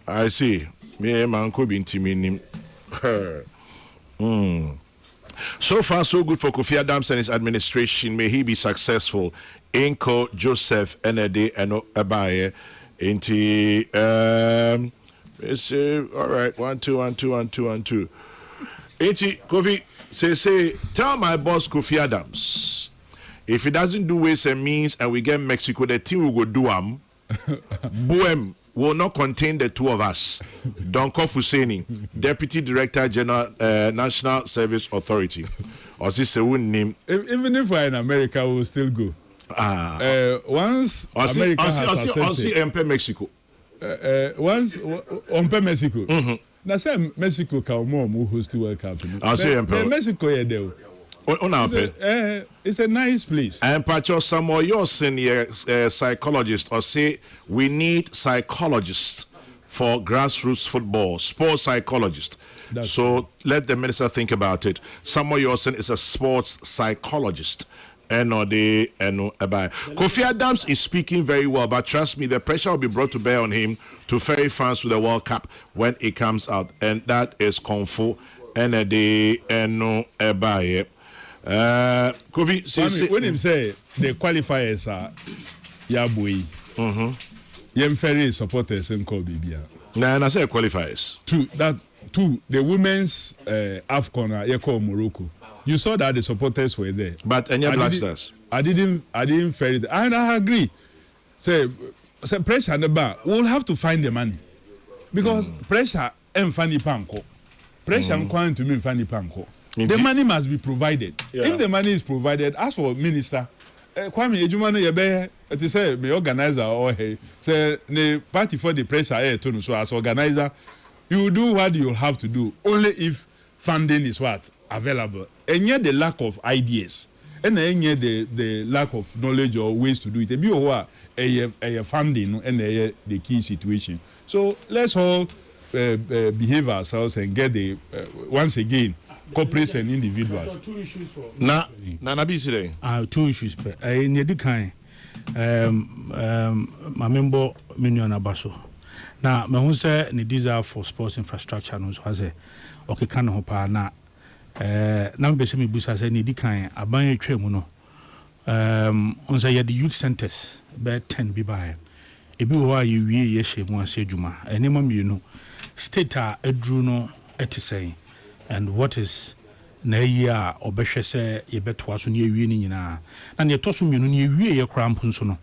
I see. Me man could be intimidating. So far, so good for Kofi Adams and his administration. May he be successful. Inko Joseph Enede and Abaye. All right. 1 2 1 2 1 2 1 2. Kofi say tell my boss Kofi Adams if he doesn't do ways and means and we get Mexico, the team will go do Boem will not contain the two of us. Don Kofuseni, Deputy Director General National Service Authority. Or this name. Even if we're in America, we will still go. Once America has accepted Mexico. Once on Mexico. Now say Mexico can more host to World Cup. Mexico it's a nice place. And Pacho Samuel, you're senior psychologist, or say we need psychologists for grassroots football, sports psychologists. So let the minister think about it. Samuel Yorson is a sports psychologist. Kofi Adams is speaking very well, but trust me, the pressure will be brought to bear on him to ferry fans to the World Cup when it comes out, and that is Kung Fu Kofi, when him say the qualifiers are Yabui, ferry supporters and call Bibia. Nah, I say qualifiers. Two, the women's AFCON, you call Morocco. You saw that the supporters were there. But any Black Stars? I didn't ferry it. And I agree. Say pressure on the bar. We'll have to find the money. Because pressure and funny panko. Pressure and to me funny panko. The money must be provided. Yeah. If the money is provided, as for minister, Kwame Ejumano Yebe, to say me organizer or hey, say the party for the pressure so as organizer, you do what you have to do. Only if funding is what? Available. And yet the lack of ideas. And then yet the lack of knowledge or ways to do it. Be a funding and the key situation. So let's all behave ourselves and get the once again corporates and individuals. Two issues for two issues. My member Minion Abaso. Now, my say the desire for sports infrastructure no so say okay can ho pa na na be se me busa say need kan aban atwa mu no on say the youth centers be 10 bi ba ebi ho a ye wie ye hye mu ase adwuma enema mienu state a adru no etisɛn and what is na year obehwe say ye beto aso ne wie ni nyina na ne to so mienu ne wie ye kra mpunso no.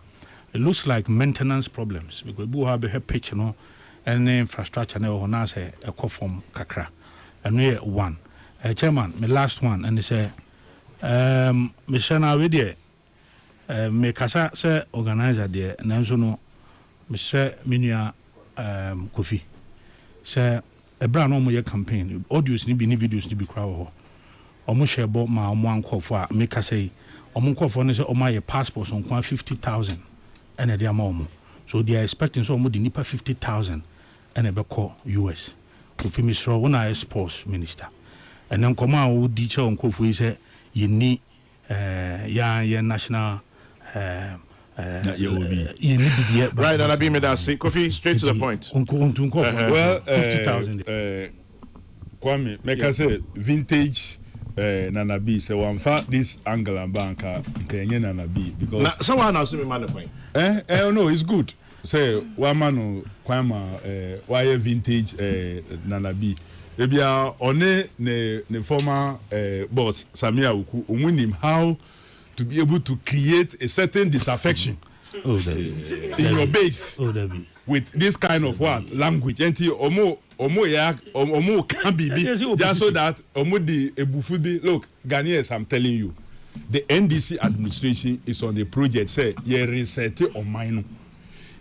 It looks like maintenance problems because we have a pitch, and infrastructure now na say a form kakra. And we one. Chairman, my last one, and he say, me shana with ye, me kasa say organizer there, and also no, me say minia Kofi. Say a brand no campaign. Audios ni videos ni crowd. Omo share about my one call for me kasa. Omo call for say my passports on 50,000. And they are more. So they are expecting so much nipa 50,000 and a call US. Kofi Misro when I sports minister and then come out teacher on Kofi say you need yeah national right, and I be me that say Kofi straight to the point. Well, 50,000. Kwame, make I say vintage Nanabi. So one fact this angle and banker Kenyan Nanabi because someone else me man the point. No, it's good. Say one man Kwama why vintage Nanabi. Ebia one ne former boss Samia Uku him how to be able to create a certain disaffection in your base with this kind of what language. Enti omo can be just so that omo di ebufudi. Look, Ghanaians, I'm telling you, the NDC administration is on the project. Say ye reset on mine.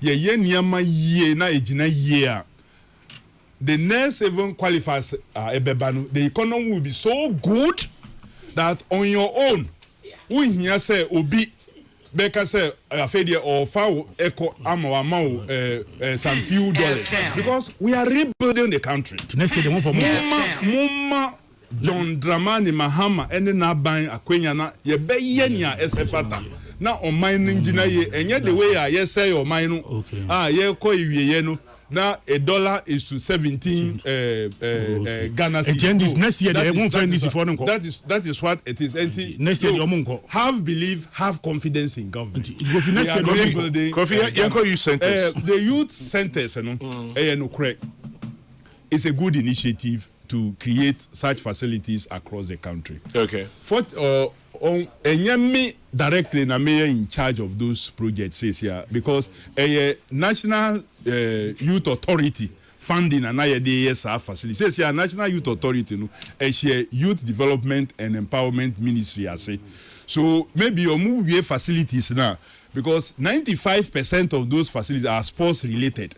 Ye niyama ye na ejina ye. The next even qualifies ebebanu. The economy will be so good that on your own. We here say obi beka say afedie or foul echo amao some few dollars because we are rebuilding the country. Next year they want for Mama John Dramani Mahama ene na ban akwenya na ye be ye nia esefata na o mining gina ye enye the way ye say o mine no ye ko iwie no. Now $1 is to 17 Ghana cedis. Next year they won't find this for them. That is what it is. Next year you won't go. Have belief, have confidence in government. Kofi, youth centers. The youth centers, correct. It's a good initiative to create such facilities across the country. Okay. Me directly na mayor in charge of those projects here because a national youth authority funding and IDSR facility says here national youth authority no a youth development and empowerment ministry I say. So maybe you move your facilities now because 95% of those facilities are sports related.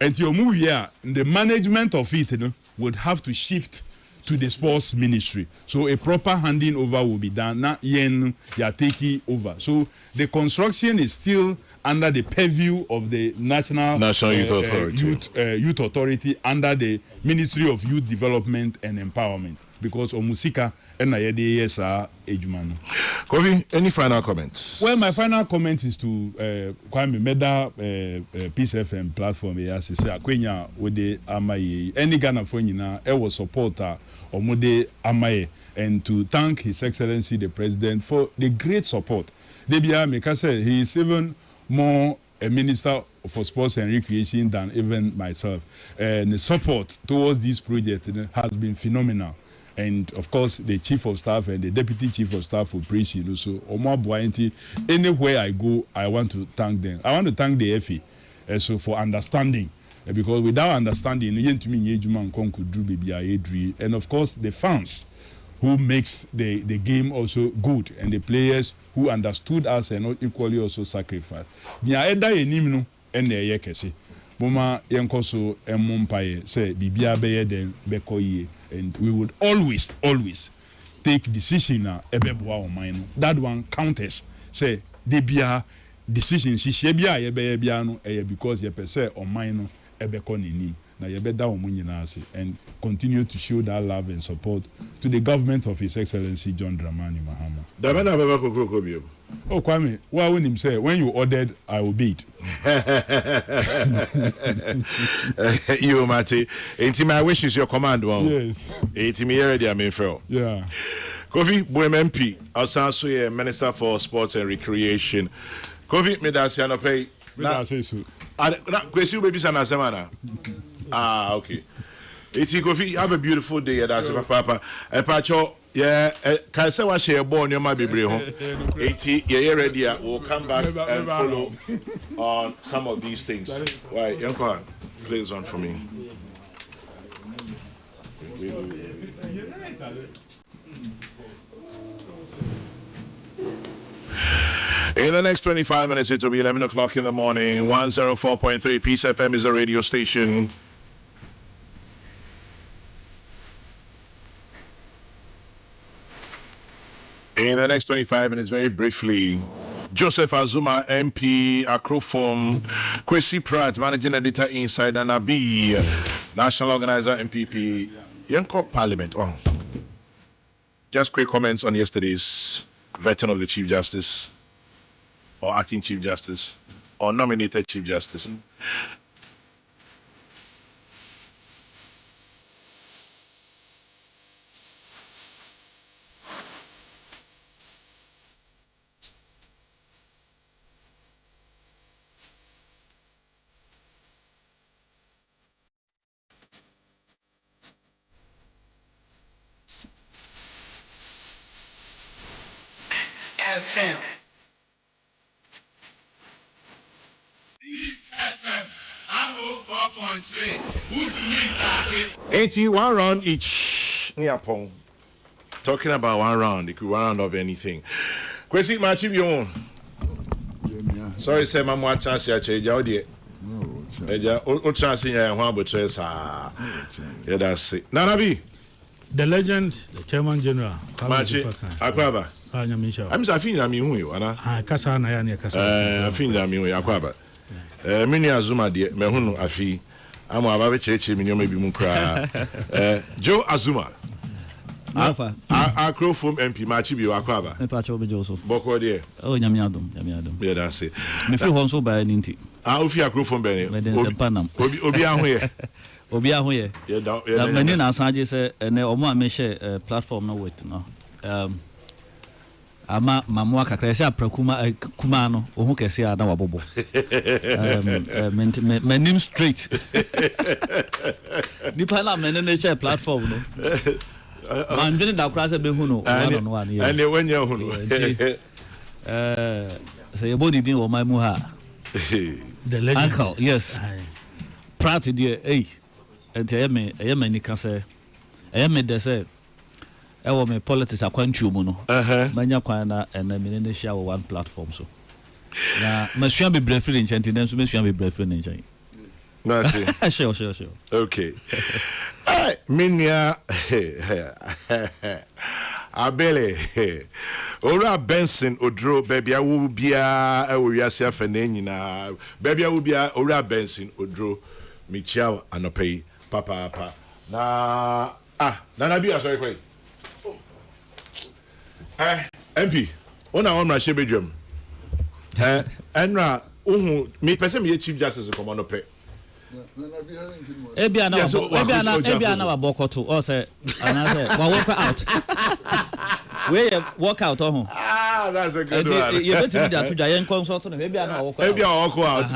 And you move here, the management of it would have to shift to the sports ministry. So a proper handing over will be done. Now yen you are taking over. So the construction is still under the purview of the National Youth Authority. Youth Authority under the Ministry of Youth Development and Empowerment. Because Omusika and ESR Ejumano. Kofi, any final comments? Well, my final comment is to Kwame Meda Peace FM platform. Yes, say Akwenya with the Amaye. Any Ghana for now, I was supporter Omude Amaye, and to thank His Excellency the President for the great support. Debia Meka said he is even more a minister for sports and recreation than even myself. And the support towards this project has been phenomenal. And of course, the chief of staff and the deputy chief of staff will praise you. So, anywhere I go, I want to thank them. I want to thank the FA so for understanding. Because without understanding, and of course, the fans who makes the game also good, and the players who understood us and not equally also sacrificed. Mama yenkoso emumpaye say bibia beye den bekoye, and we would always take decision na ebeboa o man. That one counters say debia decision si shebia ye beye bia no because ye pese o man no ebeko ni na ye beda o nyina ase, and continue to show that love and support to the government of His Excellency John Dramani Mahama. Davena beba kokokobio. Oh, Kwame, why when him say, when you ordered, I obeyed. You, Mati. Ain't my wish is your command, one. Yes. Ain't me already, I mean, yeah. Kofi, Boem MP, also a Minister for Sports and Recreation. Kofi, me that's your pay. Now, say so. Question, baby, sana semana. Ah, okay. It's Kofi, have a beautiful day. That's Papa. And Pacho. Yeah, can say what share born your my baby home. 80, yeah, ready. We'll come back and follow on some of these things. Why, Yanko, play this one for me. In the next 25 minutes, it will be 11 o'clock in the morning. 104.3 Peace FM is the radio station. In the next 25 minutes, very briefly, Joseph Azuma, MP, Acroform, Kwesi Pratt, Managing Editor, Inside, and Abi, National Organizer, MPP, Yanko Parliament. Oh. Just quick comments on yesterday's vetting of the Chief Justice, or Acting Chief Justice, or Nominated Chief Justice. FM. FM. 104.3. Good to meet you. 81 round each. Talking about 1 round, it could 1 round of anything. Kwesi Machi Bion. Sorry, say my more chance here, Jaudia. No chance in your one, but yeah, that's it. Nanabi. The legend, the Chairman General. Machi Akwaba. I'm saying I'm you, Anna. Kasa na ya ne kasa. I think I'm you, Akwaba. Mini Azuma de Mehuno Afi. I'm about to me maybe Mukra. Joe Azuma. Alpha. Acro from MP Machibi Akwaba. Me pacho be Joseph. Boko de. Oh nyamiadum. Yeah, that's it. Me feel hon so by ninti. Ofi Acro from Bene. Me den se panam. Obi ahwe. Obi ahwe. Yeah, down. Na meni na sanje se ene omo a me share platform no with no. Ama mamwa kakra se aprakuma kuma no ohu kese a na wabobo. Menim straight. Nipa na meni na share platform no. Man vini da kura se be hu no one yeah. And when you hu no. So your body din o mai mu ha. The legend. Uncle, yes. Proud to dear eh. Enti ayeme ni kan se ayeme de se e wo me politics akwantu mu no. Manya kwan na ena me ne share one platform so. Na masua be brefri enchanti na so masua be brefri enchanti. Nothing. Sure. Okay. Minya Abele Ora Benson Odro baby awu bia e wo wiase afane nyina baby awu bia Ora Benson Odro Michel Anopai papa na na bi asori kwai MP ona on ma she bedwam enra uhu me pese me Chief Justice ko mo no pe Ebiana wabokoto or say another walk out. Where walk out oh. That's a good one. You bet me that to Giant consult on Ebiana walk out. Ebiana walk out.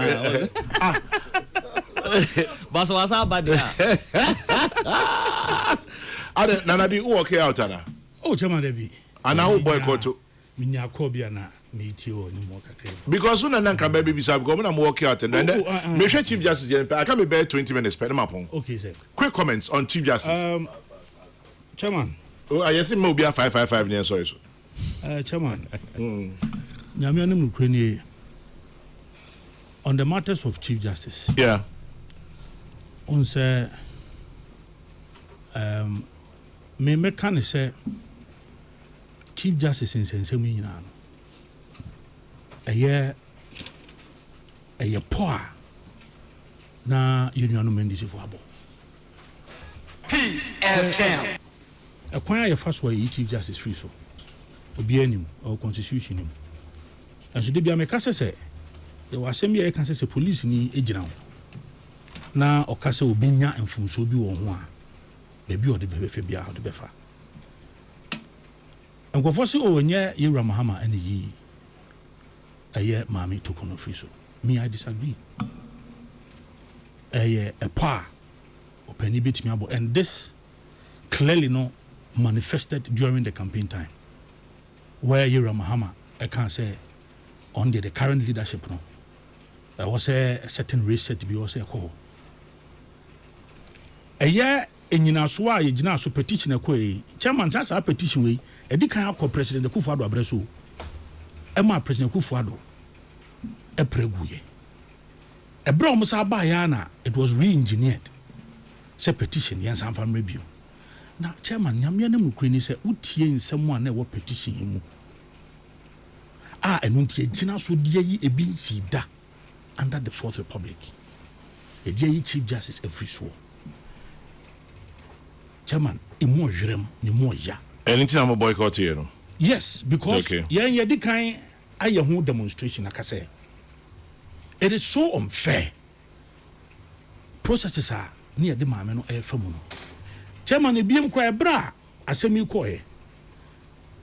But was bad Ada nana di walk out ana. Oh chama debi. Ana wo boycott. Minya ko bia na meeti o ni mo kakra. Because when nan kan baby bisa because when I'm walking out and then me share Chief Justice I can be bear 20 minutes per mapon. Okay sir. Quick comments on Chief Justice. Chairman. Oh I see mo bia 555 near sorry so. Chairman. Nyame anum Ukraine on the matters of Chief Justice. Yeah. On say me can say Chief Justice in Sensemu nyina no. Eye poa na union no mendisi fo abo. Peace FM. Akwan ya faso yi Chief Justice free so. Obi anim or constitution nim. And so de bia me kase se e wa asem ye kan se police ni ejina ho. Na o kase obi nya mfumso bi wo ho a. Be bi o de be fe bia o de be fa. Nkofo se o nye Yewura Mahama ene yi aye mami to kono free so. Me I disagree. A power openi bitimi abo and this clearly no manifested during the campaign time where Yewura Mahama I can say under the current leadership no there was a certain race set to be also a call a year enyina so a yegina so petition ekoi chairman sa petition we e di kan akọ president Kufuor abreso e ma president Kufuor e preguye e bra o musa ba ya na it was re-engineered say petition yen san fam review na chairman nyame na mu kwani say utie nsem a na e wo petition mu ɛno nti gyina so deɛ yi ebi si da under the Fourth Republic. Deɛ yi Chief Justice every so. Chairman, emo yerem ni mo ya. Anything I'm a boycott here, no? Yes, because yeah, the kind I who demonstration like I say. It is so unfair. Processes are near the mameno air famuno. Chairman, a BM kwa bra, asemi koe.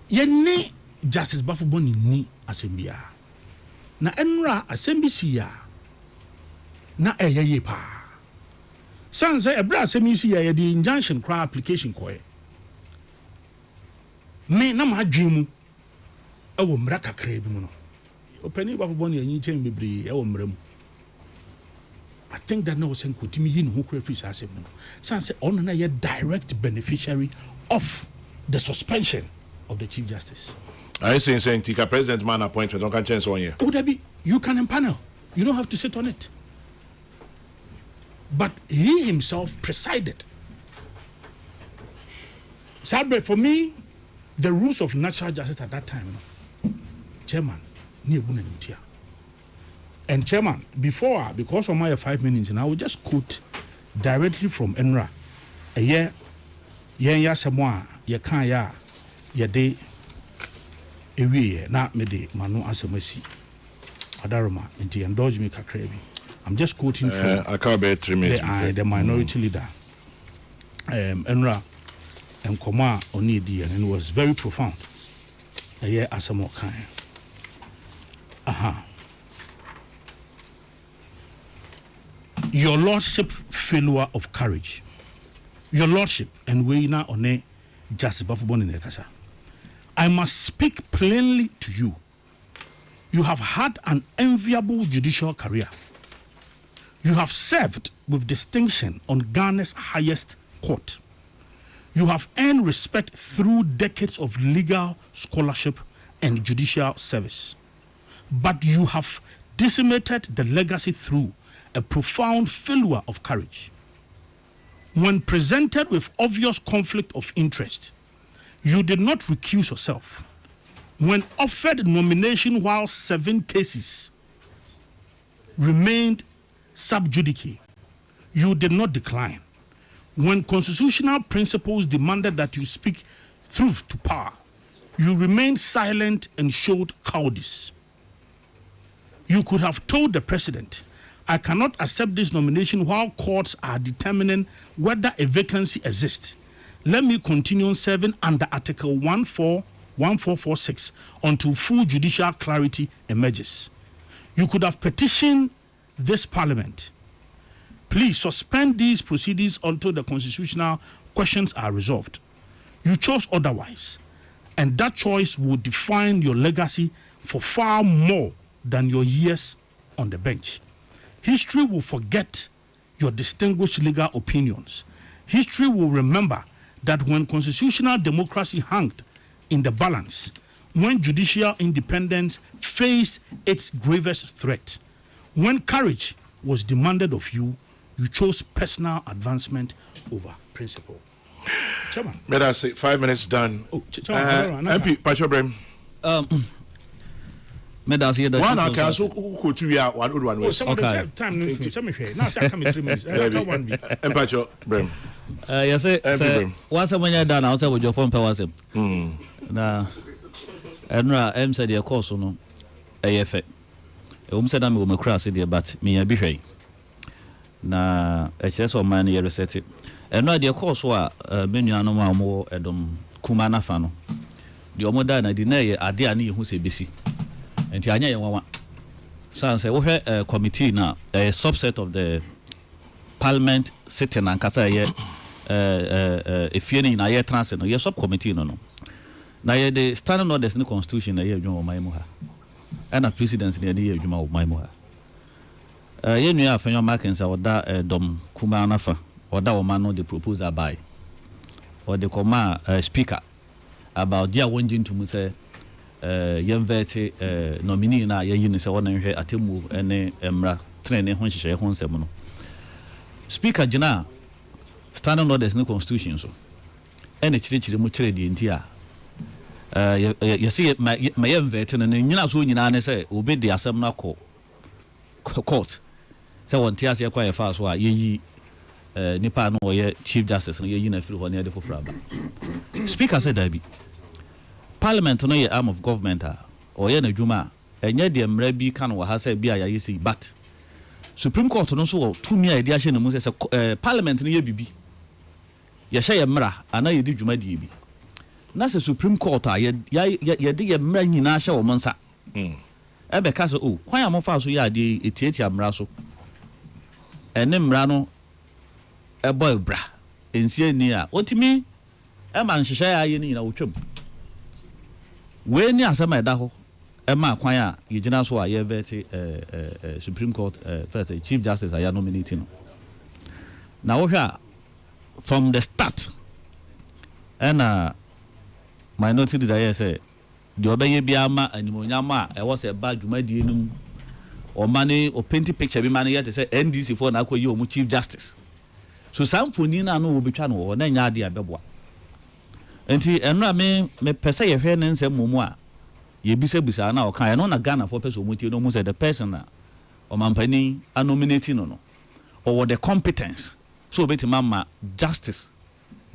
Ye ne Justice Bafuboni ni asembia. Na enra asembisi ya. Na ye pa. Sanse ebra asembisi ya the injunction cry application koe. Me na ma dwemu ewo mra kakra bi mu no. Opani Bafuboni anyi chen bebre ewo mra mu. I think that no sen kutimi yin hu kra fi asem no. Sanse on na ye direct beneficiary of the suspension of the Chief Justice. I saying Tika President man appointment don't can change 1 year. Would that be you can empanel. You don't have to sit on it. But he himself presided. Sadly for me, the rules of natural justice at that time, Chairman, and Chairman, because of my 5 minutes, and I will just quote directly from Enra. A year, samoa, ye can ya, ye day, a way, not me de, manu asemesi. Adaroma, and indulge me kakrebi. I'm just quoting from I can't bear 3 minutes. The minority leader, Enra, and Koma Onidi, and it was very profound. A year as a more kind. Your Lordship, failure of courage. Your Lordship, and we now on a Justice Bafuboni Nekasa. I must speak plainly to you. You have had an enviable judicial career. You have served with distinction on Ghana's highest court. You have earned respect through decades of legal scholarship and judicial service. But you have decimated the legacy through a profound failure of courage. When presented with obvious conflict of interest, you did not recuse yourself. When offered nomination while 7 cases remained sub judice, you did not decline. When constitutional principles demanded that you speak truth to power, you remained silent and showed cowardice. You could have told the president, I cannot accept this nomination while courts are determining whether a vacancy exists. Let me continue serving under Article 1446 until full judicial clarity emerges. You could have petitioned this parliament. Please suspend these proceedings until the constitutional questions are resolved. You chose otherwise, and that choice will define your legacy for far more than your years on the bench. History will forget your distinguished legal opinions. History will remember that when constitutional democracy hung in the balance, when judicial independence faced its gravest threat, when courage was demanded of you, you chose personal advancement over principle. Chairman. May I say 5 minutes done? Oh, Chairman. MP, Pacho Brem. One I can so could you one way. Some of the time, now I come in 3 minutes. And Pacho Brem. Yes, once when you're done, I'll say with your phone powers him. Now, Enra M said, of course, no, AFA. Said I'm a crass idiot, but me a behave. Na HS or man, you reset it. And no, the course were Benyano more Edom Kumana Fano. The Omoda deny a dear knee who say busy. And Tianya one. Sans a committee now, a subset of the parliament sitting and Casa if you're in a year transit, no, your subcommittee no. Now the standing orders in the constitution a year of my moha. And a presidency in the year of my moha. You know, for your markings, or that Dom Kumanafa, or that woman the proposal by, or the command speaker about dear wanting to say, young veti nominee na your units or one here at Timu and Emra training when she share one semono. Speaker Jana, standing orders no constitution so. Any church mutually the intia. you see my vet and nyina so nyina ne say obi de asem na court say won tia say kwa fa so a yeyi nipa no ye chief justice no yeyi na firi ho ne de fofra ba speaker said that be parliament no ye arm of government or ye na dwuma enye de mra bi kan wo ha say bi a ye see but supreme court no so to me idea hye na mu say parliament no ye bibi ye hye ye mra ana ye di dwuma die bi na say supreme court ye de ye mra nyina hye wo monsa ebe ka so kwan amofa so ye ade etietia mra so ene mra no boy bra ensie ni a otimi e man hyehyɛ ya ye ni nyina wotwam we ni asema eda ho e ma kwan a ye gina so a ye veti supreme court first chief justice aya nominating no na wo hwa from the start and minority did I say the obeye bia ma animonyama e wo se ba dwumadie num o mane o painting picture bi mane yet say NDC for na akoyi o mu chief justice so samfoni na no obetwa no ho na nya ade abeboa enti enra me pese ye hwe ne nsem momu a ye bisa na o kan no na Ghana for person mutie no mu say the person na o mampani a nominating no or the competence so obeti mama justice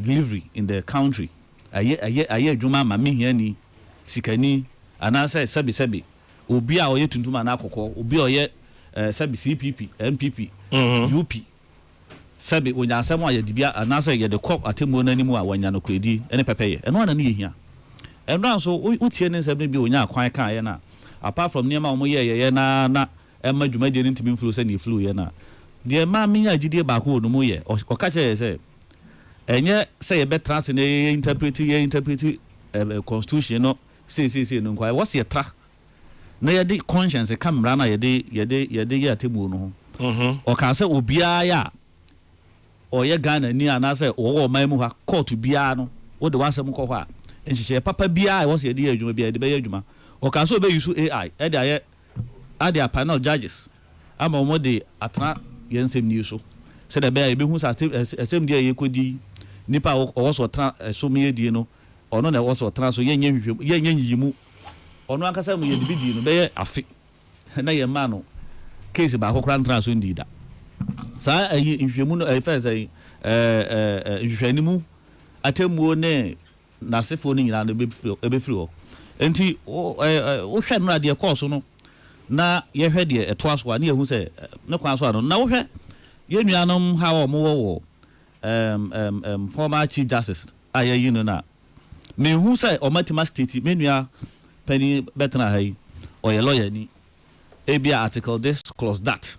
delivery in the country aye adwuma ma me hiani sikani ana say sebi obi a oye tuntuma na akokɔ obi oye sebi CPP MPP UP sabi onya asem a yedibia anasa yede kɔ atemu na nimu a wanya no kwedi ene pepeye eno na ne yehia eno so utie ne nsem bi onya akwan kan ye na apart from niema omo ye na ema dwumadi ne ntimi mflu se ne flu ye na de ma menya agidie ba ko no mu ye ɔka kyerɛ se enye se ye be trans ne interpret constitution no se no kwa what's your tra na yede conscience kamera na yede ye atemu no ho ɔka se obia ya oye Ghana ni anase wo man mu ha court bia no wo de wasem kɔ hɔ a nhyehyɛ papa bia wo se de adwuma bia de be adwuma o ka so be use AI e de aye ade panel judges ama mo de atra yensem ni so se de be be hu sa asem de ye kodi nipa wo so tra so me die no ono na wo so tra so yenye hwehwem yenye yimu ono ankasa mu ye de di no be ye afi na ye ma no case ba kokran tra so ndi da sa nhwehwemu no first nhwehwanimu atemuo ne nasefo ni nyina no ebefiri ho enti wo hwɛ no ade course no na ye hwɛ de eto aso a na yehu sɛ ne kwan so ano na wo hwɛ ye nuanom ha wo mo wo former chief justice aye yi no na me hu sɛ omatima state me nua pani betna ha yi o ye lawyer ni ebia article this clause that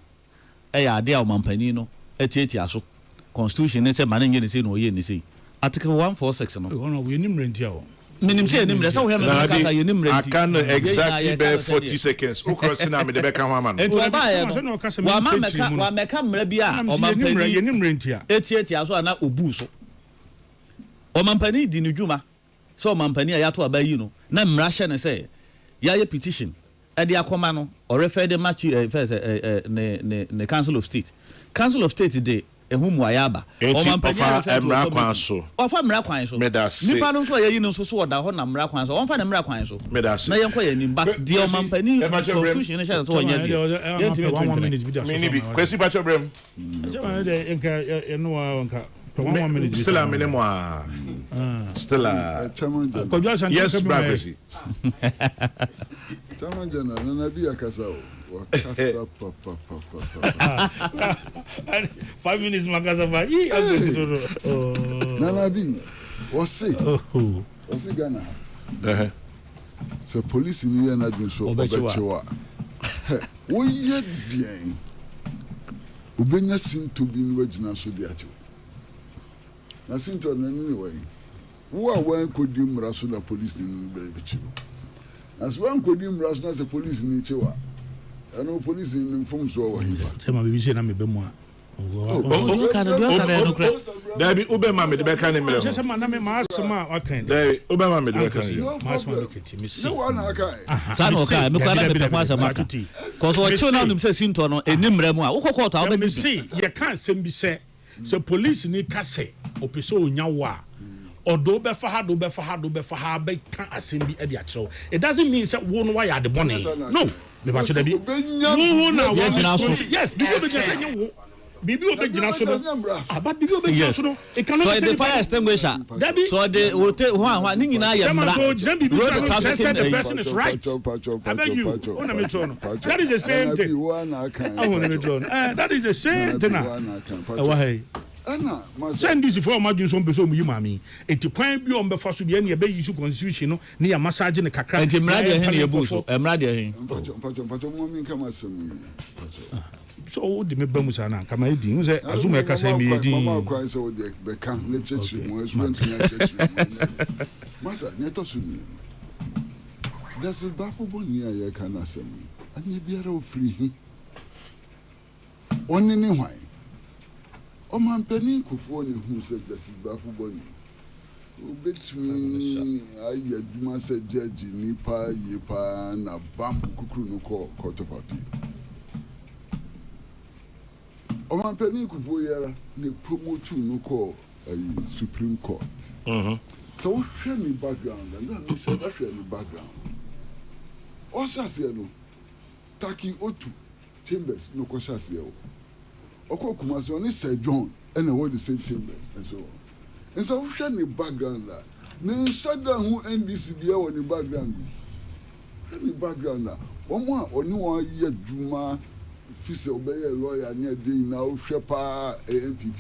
ade a mampani no etieti aso constitution ne say manage ne say no ye ne say article 146 no no we nim rentia o minim say nim re say we have kasa ye nim renti I can exactly be 40 seconds o cross na me de be kan ma no wa meka mra bi a o mampani ye nim rentia etieti aso ana obu so o mampani di ne dwuma so o mampani a yato aba yi no na mra hye ne say ya ye petition ade akoma no or refer the match first ne council of state de ehum ayaba o mampani emra kwan so ofa mra kwan so nipa no so yayi no so oda ho na mra kwan so onfa na mra kwan so na yenko ya nim but the mampani constitution ne share so onya bi yentime 1 minute video so mini bi kwesi bacho brem jama de enka eno onka 1 minute still a minimum still a yes privacy Chairman General, na bi akasa o. Wakasa papa. 5 minutes makasa ba. Yi agesi do. Na bi. Wose Ghana. So police ni na bi so obechewa. Wo ye bien. Ubenya sinto bi ni wagina so bi acho. Na sinto na ni we. Wo a wan kodi mra so na police ni be chiro. As one could him rush as a police in Chiwa. I know police in from so. Tell my baby, I'm a bemoa. There be Ubema with the back and middle. Just a man, I'm a master. What kind? Ubema with the back and no one. Sanoka, Mukana, Matiti. Because what you know, says Sinton, a Nimremo, Ukota, let me see. You can't send me say, so police need Casse, Opiso Nyawa. odo be fa ha do be fa be kan asem bi e de akyerɛw it doesn't mean say wo no why are the money no me ba kyerɛ bi wo na yes because be say nyi Bibi obejina so no. But bibi obejina so no. It cannot be. So the fire extinguisher. So the ho ni nyina ya mra. So say the person is right. I beg you. That is the same thing. That is the same thing. Send this for my so be so mu mami. Enti kwan bi on be fa so bi na e be use constitution no na ya massage ne kakra. Enti mra de hen e bu so. Mra de hen. Pacho mo min kama sem. So the me bamusa na kama edi nze azuma ka say me edi mama kwan say we be kan ne church mo so ntumi church mo masa ne to su ni that's the bafo ni aye kan asem ani biara o free hi oni ni hwan o man pani kufuo ni hu say that's bafo boni o betumi aye aduma say judge ni pa ye pa na bam kukuru no court of appeal Oman Penny Kuvoya, they promote no call a Supreme Court. So, share me background, and then we said that share me background. Osasiano, Taki Otu, Chambers, no Kosasio. Oko Kumasoni said John, and I want the same Chambers, and so on. And so, share me background that. Then shut down who NDCBA on the background. Share me background that. One more or no one yet, Juma. Fise obey a lawyer near day now shepa MPP.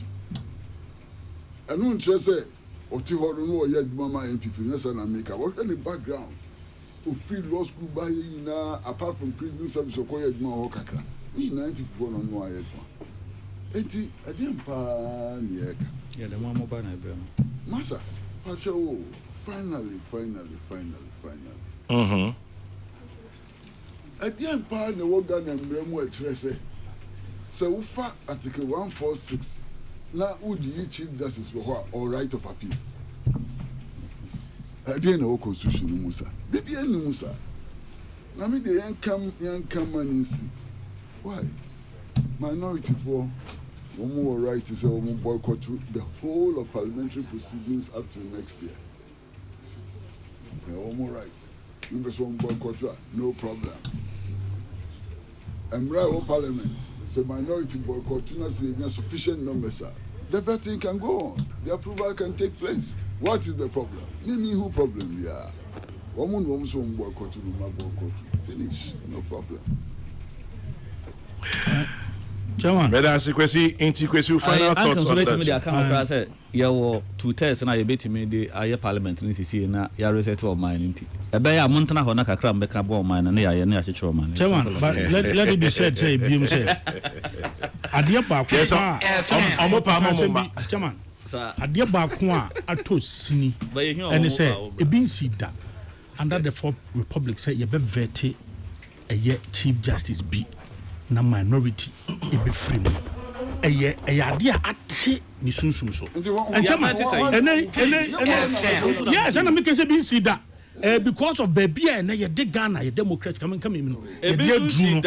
And no interest say Oti Horo yet mama MPP yes and America. What any background to free law school by na apart from prison service or quiet ma hokaka. We 9 people on no yet one. Enti adem pa nieka. Yeah, the one mobile na be. Masa, pacho finally. Again, pa na woga na mremu akyerese. So ufa article 146 na udi chief justice for or right of appeal. Again na constitution musa. Bibi en musa. Na me dey yan come manisi. Why? Minority for one more right to say one boycott the whole of parliamentary proceedings up to next year. One more right. Members one boycott no problem. Emra Parliament, so minority boycott, sufficient numbers. The vetting can go on. The approval can take place. What is the problem? Name who problem we are. Woman boycott to boycott. Finish. No problem. Chairman. Final thoughts on that. You were 2 tests and I bet me the higher parliament in CC and ya reset of mine. A bay a mountain of Naka cram back up mine and I am natural man. Chairman, but let it be said, say, Beam said. Adia Bakwa, Chairman, Adia Bakwa, Atos Sini, and he said, a being sida under the 4th Republic say, you be vetted a yet Chief Justice B. Na minority e be free e idea ate ni sunsun so and chairman yes and make say be see that because of baby and ye dey Ghana ye democrats come no e dey dru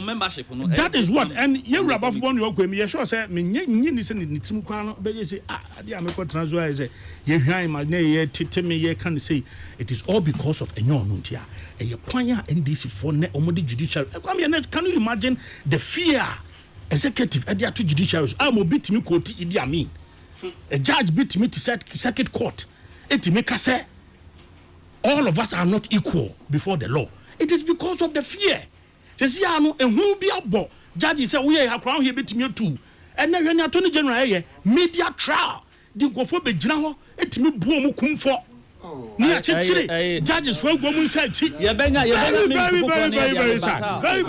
membership no that is what and ye rubber for one you me sure say me ni say ni tim kwan no be say ade ameko transfer say ye hwan ma na ye tete me ye can say it is all because of enyo no ntia e kwanya NDC for ne omodi judiciary can you imagine the fear executive e dey to judiciary am obit me court Idi Amin a judge beat me to circuit court it make us say all of us are not equal before the law. It is because of the fear. Say see anu ehun bi abo judge say we have crown here beat me too and na hwan attorney general here media trial di gofo be gina ho etimi buo mu kumfo ni a chechire judges for gwo mu say chi ye benya very sad very